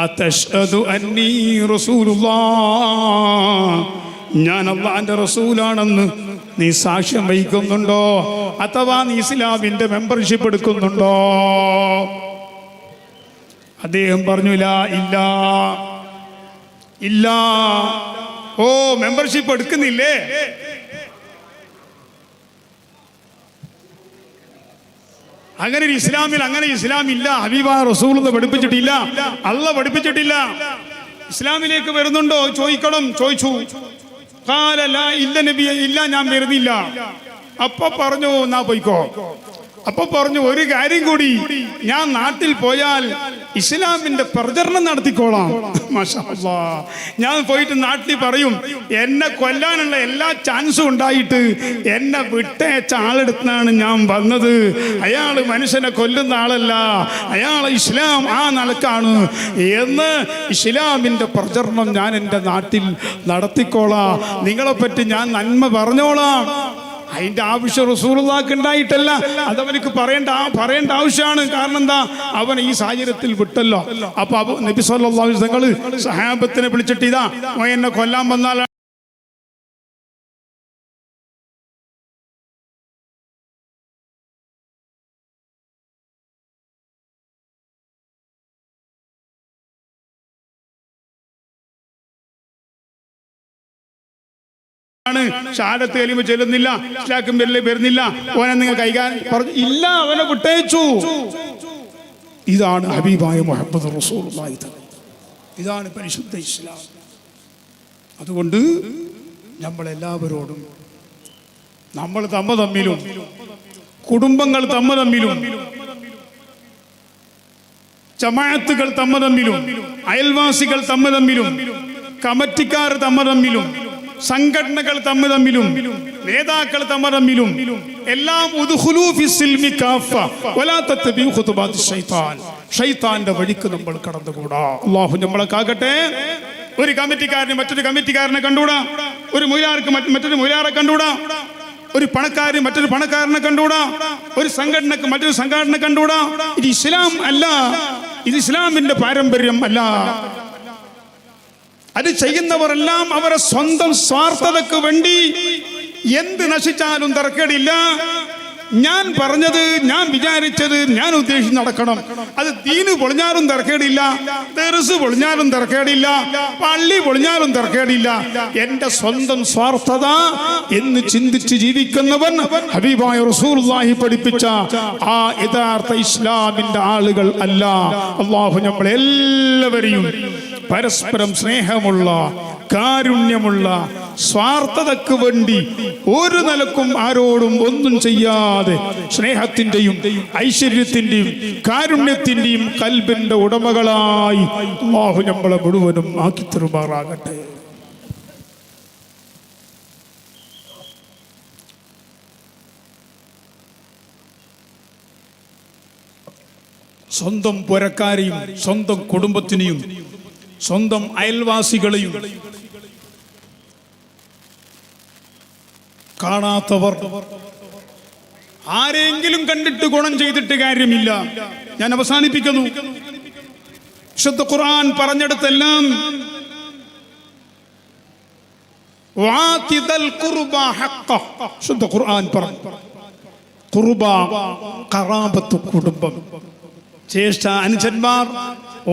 അതശ്ഹദു അന്നീ റസൂലുള്ളാഹ്, ഞാൻ അല്ലാഹുവിന്റെ റസൂലാണെന്ന് നീ സാക്ഷ്യം വഹിക്കുന്നുണ്ടോ? അഥവാ നീ ഇസ്ലാമിന്റെ മെമ്പർഷിപ്പ് എടുക്കുന്നുണ്ടോ? അദ്ദേഹം പറഞ്ഞു, ഇല്ല ഇല്ല. ഓ, മെമ്പർഷിപ്പ് എടുക്കുന്നില്ലേ? അങ്ങനെ ഒരു ഇസ്ലാമിൽ അങ്ങനെ ഇസ്ലാം ഇല്ല. ഹബീബായ റസൂൽ പഠിപ്പിച്ചിട്ടില്ല, അല്ലാഹ് പഠിപ്പിച്ചിട്ടില്ല. ഇസ്ലാമിലേക്ക് വരുന്നുണ്ടോ ചോദിക്കണം. ചോദിച്ചു. ഇല്ല നബിയെ, ഇല്ല, ഞാൻ വരുന്നില്ല. അപ്പൊ പറഞ്ഞു, എന്നാ പോയിക്കോ. അപ്പൊ പറഞ്ഞു, ഒരു കാര്യം കൂടി, ഞാൻ നാട്ടിൽ പോയാൽ ഇസ്ലാമിന്റെ പ്രചരണം നടത്തിക്കോളാം. മാഷാ അല്ലാഹ്. ഞാൻ പോയിട്ട് നാട്ടിൽ പറയും, എന്നെ കൊല്ലാനുള്ള എല്ലാ ചാൻസും ഉണ്ടായിട്ട് എന്നെ വിട്ടയച്ച ആളെടുത്താണ് ഞാൻ വന്നത്. അയാൾ മനുഷ്യനെ കൊല്ലുന്ന ആളല്ല, അയാൾ ഇസ്ലാം ആ നിലക്കാണ് എന്ന് ഇസ്ലാമിന്റെ പ്രചരണം ഞാൻ എൻ്റെ നാട്ടിൽ നടത്തിക്കോളാം. നിങ്ങളെപ്പറ്റി ഞാൻ നന്മ പറഞ്ഞോളാം. അതിന്റെ ആവശ്യം റസൂലുള്ളാഹിക്ക് ഉണ്ടായിട്ടല്ല, അതവനക്ക് പറയേണ്ട ആവശ്യമാണ്. കാരണം എന്താ? അവൻ ഈ സാഹചര്യത്തിൽ വിട്ടല്ലോ. അപ്പൊ നബി സല്ലല്ലാഹു അലൈഹി വസല്ലം സഹാബത്തിനെ വിളിച്ചിട്ട്, ഇതാ എന്നെ കൊല്ലാൻ വന്നാൽ ഷഹാദത്ത് കലിമ ചൊല്ലുന്നില്ല, ഇസ്ലാം വരുന്നില്ല, ഓനെ നിങ്ങൾ കൈകാര്യം പറഞ്ഞു ഇല്ല, അവനെ വിട്ടയച്ചു. ഇതാണ് ഹബീബായ മുഹമ്മദ് റസൂലുള്ളാഹി. ഇതാണ് പരിശുദ്ധ ഇസ്ലാം. അതുകൊണ്ട് നമ്മളെല്ലാവരോടും, നമ്മൾ തമ്മിലും, കുടുംബങ്ങൾ തമ്മിലും, ജമാഅത്തുകൾ തമ്മിലും, അയൽവാസികൾ തമ്മിലും, കമ്മിറ്റിക്കാർ തമ്മിലും സംഘടനകൾ തമ്മിലും നേതാക്കൾ തമ്മിലും എല്ലാം ഉദ്ഖുലൂ ഫിസ്സിൽമി കാഫ വലാ തത്തബിഉ ഖുതുബാത്തി ശൈത്താൻ. ശൈത്താന്റെ വഴിക്ക് നമ്മൾ കടന്നുകൂടാ. അല്ലാഹു നമ്മളെ കാക്കട്ടെ. ഒരു കമ്മിറ്റിക്കാരന് മറ്റൊരു കമ്മിറ്റിക്കാരനെ കണ്ടുകൂടാ, ഒരു മൊയ്ലാർക്ക് മറ്റൊരു മൊയ്ലാറെ കണ്ടുകൂടാ, ഒരു പണക്കാരന് മറ്റൊരു പണക്കാരനെ കണ്ടുകൂടാ, ഒരു സംഘടനക്ക് മറ്റൊരു സംഘടന കണ്ടുകൂടാ. ഇത് ഇസ്ലാം അല്ല, ഇത് ഇസ്ലാമിന്റെ പാരമ്പര്യം അല്ല. അത് ചെയ്യുന്നവരെല്ലാം അവരെ സ്വന്തം സ്വാർത്ഥതയ്ക്ക് വേണ്ടി എന്ത് നശിച്ചാലും തർക്കടില്ല. ഞാൻ പറഞ്ഞത്, ഞാൻ വിചാരിച്ചത്, ഞാൻ ഉദ്ദേശിച്ച് നടക്കണം. അത് ദീന് പൊളിഞ്ഞാലും തർക്കേടില്ല, ദർസ് പൊളിഞ്ഞാലും തർക്കേടില്ല, പള്ളി പൊളിഞ്ഞാലും തർക്കേടില്ല. എന്റെ സ്വന്തം സ്വാർത്ഥത എന്ന് ചിന്തിച്ച് ജീവിക്കുന്നവൻ ഹബീബായ റസൂലുള്ളാഹി പഠിപ്പിച്ച ആ യഥാർത്ഥ ഇസ്ലാമിന്റെ ആളുകൾ അല്ല. അല്ലാഹു നമ്മളെല്ലാവരെയും പരസ്പരം സ്നേഹമുള്ള, കാരുണ്യമുള്ള, സ്വാർത്ഥതയ്ക്ക് വേണ്ടി ഒരു നിലക്കും ആരോടും ഒന്നും ചെയ്യാതെ സ്നേഹത്തിന്റെയും ഐശ്വര്യത്തിന്റെയും കാരുണ്യത്തിന്റെയും കൽബിന്റെ ഉടമകളായി അല്ലാഹു നമ്മളെ മുഴുവനും ആക്കി തരുമാറാകട്ടെ. സ്വന്തം പുരക്കാരെയും സ്വന്തം കുടുംബത്തിനെയും സ്വന്തം അയൽവാസികളെയും കാണാത്തവർ ആരെങ്കിലും കണ്ടിട്ട് ഗുണം ചെയ്തിട്ട് കാര്യമില്ല. ഞാൻ അവസാനിപ്പിക്കുന്നു. വിശുദ്ധ ഖുർആൻ പറഞ്ഞെടുത്തെല്ലാം വാതിദൽ ഖുർബ ഹഖ. വിശുദ്ധ ഖുർആൻ പറഞ്ഞു ഖുർബ ഖറാബത്ത്, കുടുംബം, ജ്യേഷ്ഠ അനുജന്മാർ,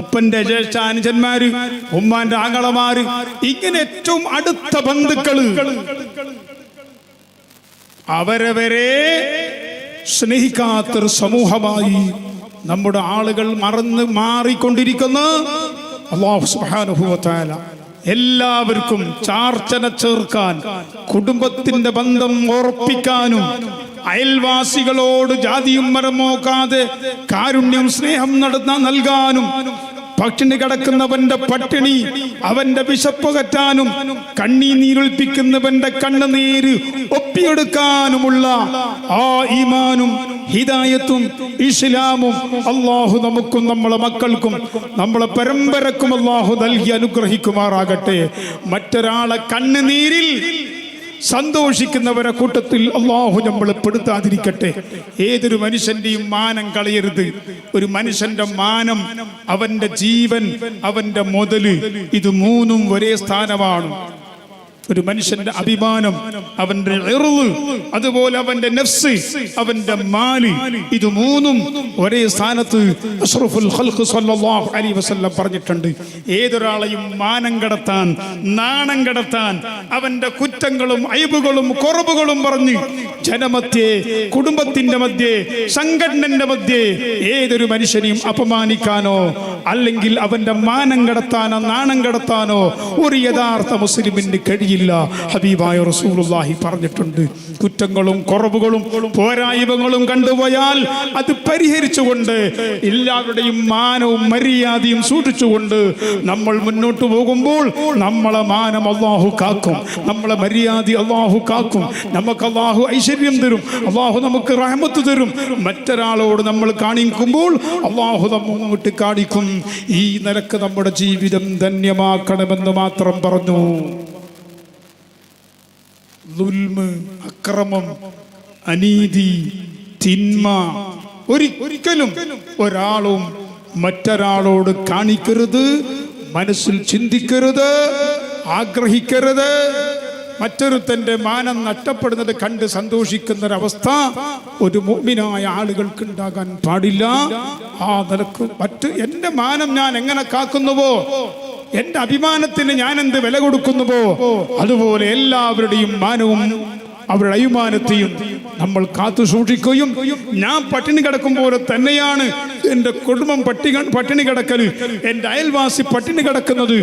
ഒപ്പന്റെ ജ്യേഷ്ഠ അനുജന്മാര്, ഉമ്മാന്റെ ആങ്ങളമാര്, ഇങ്ങനെ ഏറ്റവും അടുത്ത ബന്ധുക്കള്, അവരവരെ സ്നേഹിക്കാത്തൊരു സമൂഹമായി നമ്മുടെ ആളുകൾ മാറിക്കൊണ്ടിരിക്കുന്നു. അല്ലാഹു സുബ്ഹാനഹു വ തആല എല്ലാവർക്കും ചാർച്ചന ചേർക്കാൻ, കുടുംബത്തിന്റെ ബന്ധം ഉറപ്പിക്കാനും, അയൽവാസികളോട് ജാതിയും മരം നോക്കാതെ കാരുണ്യം സ്നേഹം നൽകാനും, പട്ടിണി കിടക്കുന്നവന്റെ പട്ടിണി, അവന്റെ വിശപ്പകറ്റാനും, കണ്ണീരൊൽപ്പിക്കുന്നവന്റെ കണ്ണുനീര് ഒപ്പിയെടുക്കാനുമുള്ള ആ ഈമാനും ഹിദായത്തും ഇസ്ലാമും അല്ലാഹു നമുക്കും നമ്മളെ മക്കൾക്കും നമ്മളെ പരമ്പരക്കും അല്ലാഹു നൽകി അനുഗ്രഹിക്കുമാറാകട്ടെ. മറ്റൊരാളെ കണ്ണുനീരിൽ സന്തോഷിക്കുന്നവരെ കൂട്ടത്തിൽ അല്ലാഹു നമ്മളെ പെടുത്താതിരിക്കട്ടെ. ഏതൊരു മനുഷ്യന്റെയും മാനം കളയരുത്. ഒരു മനുഷ്യന്റെ മാനം, അവന്റെ ജീവൻ, അവന്റെ മുതല്, ഇത് മൂന്നും ഒരേ സ്ഥാനമാണ്. ഒരു മനുഷ്യന്റെ അഭിമാനം, അവന്റെ ഇർദ്, അതുപോലെ അവന്റെ നഫ്സ്, അവന്റെ മാല്, ഇത് മൂന്നും ഒരേ സ്ഥാനത്ത് അഷ്റഫുൽ ഖൽഖ് സ്വല്ലല്ലാഹു അലൈഹി വസല്ലം പറഞ്ഞിട്ടുണ്ട്. ഏതൊരാളെയും മാനം കടത്താൻ, നാണം കടത്താൻ, അവന്റെ കുറ്റങ്ങളും അയബുകളും കുറവുകളും പറഞ്ഞ് ജനമധ്യേ, കുടുംബത്തിന്റെ മധ്യേ, സംഘടനന്റെ മധ്യേ ഏതൊരു മനുഷ്യനെയും അപമാനിക്കാനോ അല്ലെങ്കിൽ അവന്റെ മാനം കടത്താനോ നാണം കടത്താനോ ഒരു യഥാർത്ഥ മുസ്ലിമിന് കഴിയില്ല. ഹബീബായ റസൂലുള്ളാഹി പറഞ്ഞിട്ടുണ്ട്, കുറ്റങ്ങളും കുറവുകളും പോരായ്മകളും കണ്ടുപോയാൽ അത് പരിഹരിച്ചുകൊണ്ട് എല്ലാവരുടെയും മാനവും മര്യാദയും സൂക്ഷിച്ചുകൊണ്ട് നമ്മൾ മുന്നോട്ട് പോകുമ്പോൾ നമ്മളെ മാനം അല്ലാഹു കാക്കും, നമ്മളെ മര്യാദ അല്ലാഹു കാക്കും, നമുക്ക് അല്ലാഹു ഐശ്വര്യം തരും, അല്ലാഹു നമുക്ക് റഹ്മത്ത് തരും. മറ്റൊരാളോട് നമ്മൾ കാണിക്കുമ്പോൾ അല്ലാഹു നമ്മോട്ട് കാണിക്കും. ഈ നിലക്ക് നമ്മുടെ ജീവിതം ധന്യമാക്കണമെന്ന് മാത്രം പറഞ്ഞു. ദുൽമ്, അക്രമം, അനീതി, തിന്മ ഒരിക്കലും ഒരാളും മറ്റൊരാളോട് കാണിക്കരുത്, മനസ്സിൽ ചിന്തിക്കരുത്, ആഗ്രഹിക്കരുത്. മറ്റൊരുത്തന്റെ മാനം നഷ്ടപ്പെടുന്നത് കണ്ട് സന്തോഷിക്കുന്നൊരവസ്ഥ ഒരു മുഅ്മിനായ ആളുകൾക്ക് ഉണ്ടാകാൻ പാടില്ല. ആ നിലക്ക് എന്റെ മാനം ഞാൻ എങ്ങനെ കാക്കുന്നുവോ, എന്റെ അഭിമാനത്തിന് ഞാൻ എന്ത് വില കൊടുക്കുന്നുവോ, അതുപോലെ എല്ലാവരുടെയും മാനവും അവരുടെ അഭിമാനത്തെയും നമ്മൾ കാത്തു സൂക്ഷിക്കുകയും ഞാൻ പട്ടിണി കിടക്കും പോലെ തന്നെയാണ് എൻ്റെ കുടുംബം പട്ടിണി കിടക്കൽ, എൻ്റെ അയൽവാസി പട്ടിണി കിടക്കുന്നത്,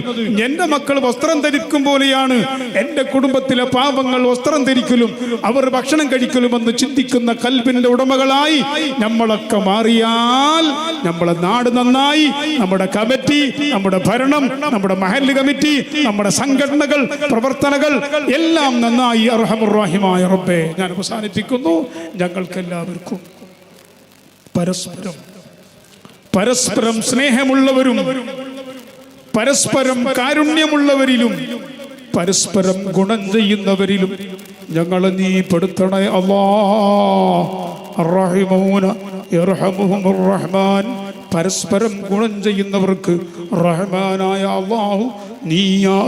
എൻ്റെ മക്കൾ വസ്ത്രം ധരിക്കും പോലെയാണ് എൻ്റെ കുടുംബത്തിലെ പാവങ്ങൾ വസ്ത്രം ധരിക്കലും അവർ ഭക്ഷണം കഴിക്കലുമെന്ന് ചിന്തിക്കുന്ന കൽബിന്റെ ഉടമകളായി നമ്മളൊക്കെ മാറിയാൽ നമ്മുടെ നാട് നന്നായി. നമ്മുടെ കമ്മിറ്റി, നമ്മുടെ ഭരണം, നമ്മുടെ മഹല്ല് കമ്മിറ്റി, നമ്മുടെ സംഘടനകൾ, പ്രവർത്തനങ്ങൾ എല്ലാം നന്നായി. അർഹമുർ റഹീമായ റബ്ബേ, ഞാൻ അവസാനിപ്പിക്കുന്നു. ഞങ്ങൾക്കെല്ലാവർക്കും പരസ്പരം സ്നേഹമുള്ളവരും പരസ്പരം കാരുണ്യമുള്ളവരിലും പരസ്പരം ഗുണം ചെയ്യുന്നവരിലും ഞങ്ങളെ നീ പെടുത്തണേ അല്ലാഹ്. അർറഹീമൂന യർഹമുഹുർ റഹ്മാൻ. പരസ്പരം ഗുണം ചെയ്യുന്നവർക്ക് റഹ്മാനായ അല്ലാഹു നീ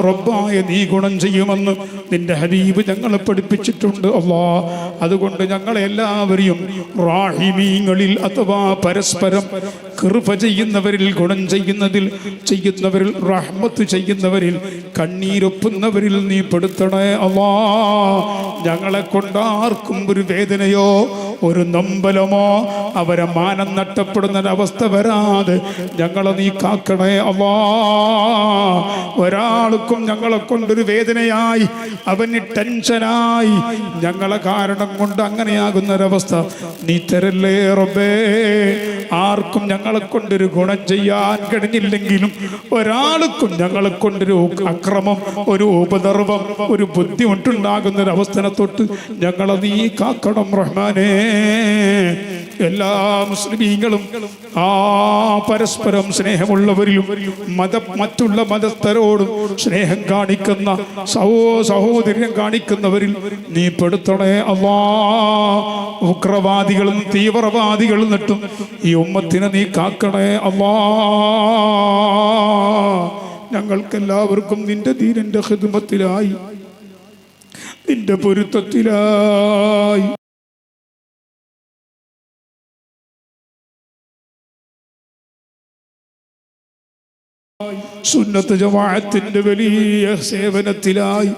റബ്ബായ നീ ഗുണം ചെയ്യുമെന്ന് നിന്റെ ഹബീബ് ഞങ്ങളെ പഠിപ്പിച്ചിട്ടുണ്ട് അല്ലാഹ്. അതുകൊണ്ട് ഞങ്ങളെ എല്ലാവരെയും റാഹിമീങ്ങളിൽ അഥവാ പരസ്പരം കൃപ ചെയ്യുന്നവരിൽ, ഗുണം ചെയ്യുന്നവരിൽ, റഹ്മത്ത് ചെയ്യുന്നവരിൽ, കണ്ണീരൊപ്പുന്നവരിൽ നീ പെടുത്തണേ അല്ലാഹ്. ഞങ്ങളെ കൊണ്ടാർക്കും ഒരു വേദനയോ ഒരു നൊമ്പലമോ അവരെ മാനം നഷ്ടപ്പെടുന്നൊരവസ്ഥ വരാതെ ഞങ്ങളെ നീ കാക്കണേ അല്ലാഹ്. ഒരാൾക്കും ഞങ്ങളെ കൊണ്ടൊരു വേദനയായി, അവന് ടെൻഷനായി, ഞങ്ങളെ കാരണം കൊണ്ട് അങ്ങനെയാകുന്നൊരവസ്ഥ നീ തരല്ലേ റബ്ബേ. ആർക്കും ഞങ്ങളെ കൊണ്ടൊരു ഗുണം ചെയ്യാൻ കഴിഞ്ഞില്ലെങ്കിലും ഒരാൾക്കും ഞങ്ങളെ കൊണ്ടൊരു അക്രമം, ഒരു ഉപദ്രവം, ഒരു ബുദ്ധിമുട്ടുണ്ടാകുന്നൊരവസ്ഥനെ തൊട്ട് ഞങ്ങളെ നീ കാക്കണം റഹ്മാനേ. എല്ലാ മുസ്ലിമീങ്ങളും പരസ്പരം സ്നേഹമുള്ളവരിലും മറ്റുള്ള മതസ്ഥരോടും സ്നേഹം കാണിക്കുന്ന, സഹോദര്യം കാണിക്കുന്നവരിൽ നീ പെടുത്തണേ അല്ലാഹ്. ഉഗ്രവാദികളും തീവ്രവാദികളും നട്ടും ഈ ഉമ്മത്തിനെ നീ കാക്കണേ അല്ലാഹ്. ഞങ്ങൾക്കെല്ലാവർക്കും നിന്റെ ദീനിന്റെ ഖിദ്മത്തിലായി, നിന്റെ പൊരുത്തത്തിലായി സുന്നത്ത് ജമാഅത്തിന്റെ വലിയ സേവനത്തിലായി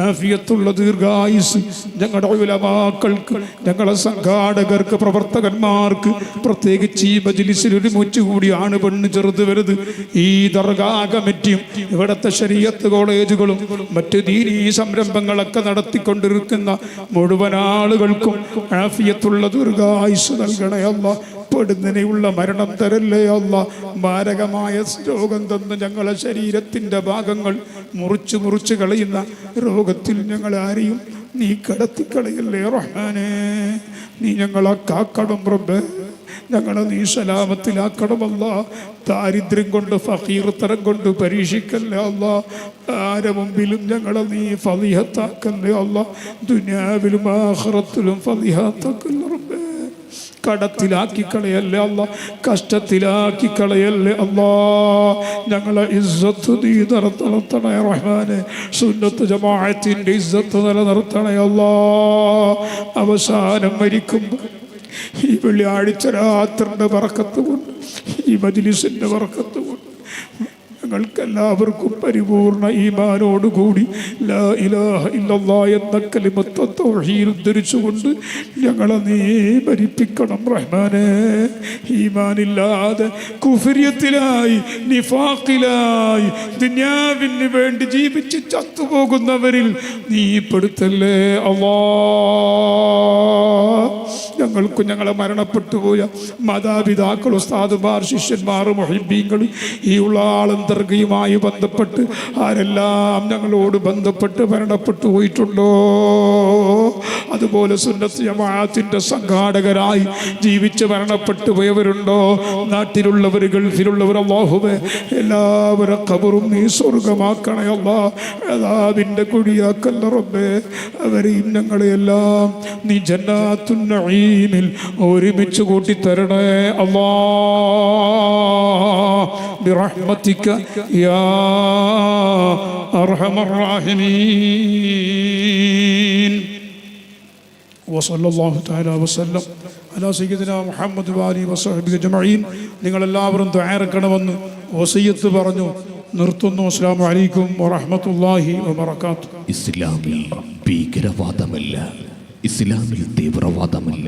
ആഫിയത്തുള്ള ദീർഘായുസ് ഞങ്ങളുടെ ഉലമാക്കൾക്ക്, ഞങ്ങളുടെ സംഘാടകർക്ക്, പ്രവർത്തകന്മാർക്ക്, പ്രത്യേകിച്ച് ഈ മജ്ലിസിൽ ഒരുമിച്ച് കൂടിയാണ് പെണ്ണ് ചെറുത് വലുത് ഈ ദർഗാ കമ്മിറ്റിയും ഇവിടുത്തെ ശരീഅത്ത് കോളേജുകളും മറ്റ് ദീനീ സംരംഭങ്ങളൊക്കെ നടത്തിക്കൊണ്ടിരിക്കുന്ന മുഴുവൻ ആളുകൾക്കും ആഫിയത്തുള്ള ദീർഘായുസ് നൽകണേ അല്ലാഹ്. പെടുന്നതിനുള്ള മരണം തരല്ലേ അല്ലാഹ്. മാരകമായ രോഗം തന്ന് ഞങ്ങളെ ശരീരത്തിൻ്റെ ഭാഗങ്ങൾ മുറിച്ച് കളയുന്ന രോഗത്തിൽ ഞങ്ങൾ ആരെയും നീ കടത്തിക്കളയല്ലേ റഹ്മാനേ. നീ ഞങ്ങളെ കാക്കണം റബ്ബേ. ഞങ്ങളെ നീ സലാമത്തിലാക്കണം അല്ലാഹ്. ദാരിദ്ര്യം കൊണ്ട്, ഫഖീർ തരം കൊണ്ട് പരീക്ഷിക്കല്ലേ അല്ലാഹ്. ആരെ മുമ്പിലും ഞങ്ങളെ നീ ഫളിഹത്താക്കല്ലേ അല്ലാഹ്. ദുനിയാവിലും ആഖിറത്തിലും ഫളിഹത്താക്കല്ലേ റബ്ബേ. കടത്തിലാക്കി കളയല്ലേ അല്ലാഹ്, കഷ്ടത്തിലാക്കി കളയല്ലേ അല്ലാഹ്. ഞങ്ങളെ ഇസ്സത്ത് നീ നിലനിർത്തണേ റഹ്മാനെ. സുന്നത്ത് ജമാഅത്തിന്റെ ഇസ്സത്ത് നിലനിർത്തണേ അല്ലാഹ്. അവസാനം മരിക്കുമ്പോൾ ഈ വെള്ളിയാഴ്ച രാത്രിയുടെ ബറക്കത്ത് കൊണ്ട്, ഈ മജ്ലിസിന്റെ ബറക്കത്ത് കൊണ്ട് ഞങ്ങൾക്കെല്ലാവർക്കും പരിപൂർണ ഈമാനോടുകൂടി ലാ ഇലാഹ ഇല്ലല്ലാഹ് എന്ന കലിമത്ത് തൗഹീദ് ഉദ്ധരിച്ചുകൊണ്ട് ഞങ്ങളെ നീ മരിപ്പിക്കണം റഹ്മാനേ. ഈമാനില്ലാതെ കുഫ്രിയത്തിലായി, നിഫാഖിലായി, ദുനിയാവിന് വേണ്ടി ജീവിച്ച് ചത്തുപോകുന്നവരിൽ നീ പെടുത്തല്ലേ അല്ലാഹ്. ഞങ്ങൾക്കും ഞങ്ങളെ മരണപ്പെട്ടു പോയ മാതാപിതാക്കൾ, ഉസ്താദുമാർ, ശിഷ്യന്മാർ, മുഹിബ്ബീങ്ങൾ, ഈ ഉള്ള ആളന്തർഗയുമായി ബന്ധപ്പെട്ട് ആരെല്ലാം ഞങ്ങളോട് ബന്ധപ്പെട്ട് മരണപ്പെട്ടു പോയിട്ടുണ്ടോ, അതുപോലെ സുന്നത്ത് ജമാഅത്തിന്റെ സംഘാടകരായി ജീവിച്ച് മരണപ്പെട്ടു പോയവരുണ്ടോ, നാട്ടിലുള്ളവർ, ഗൾഫിലുള്ളവർ, അല്ലാഹുവേ എല്ലാവരും ഖബറും നീ സ്വർഗമാക്കണേ അല്ലാഹ്. അദാബിന്റെ കുഴിയാക്കല്ല റബ്ബേ. അവരെയും ഞങ്ങളെയെല്ലാം നീ ജന്നാത്തുൻ നഈമിൽ ഒരുമിച്ച് കൂട്ടിത്തരണേ അല്ലാഹ്. ബിറഹ്മതിക യാ അർഹമർ റഹീമീൻ. വസല്ലല്ലാഹു തആല വസല്ലം അലാ സയ്യിദിനാ മുഹമ്മദ് വആലിഹി വസഹ്ബിഹി അജ്മഈൻ. നിങ്ങളെല്ലാവരും ദുആറക്കണമെന്ന് വസിയത്ത് പറഞ്ഞു നിർത്തുന്നു. അസ്സലാമു അലൈക്കും വറഹ്മത്തുള്ളാഹി വബറകാതുഹു. ഇസ്ലാമിൽ ഭീകരവാദമല്ല, ഇസ്ലാമിൽ തീവ്രവാദമല്ല,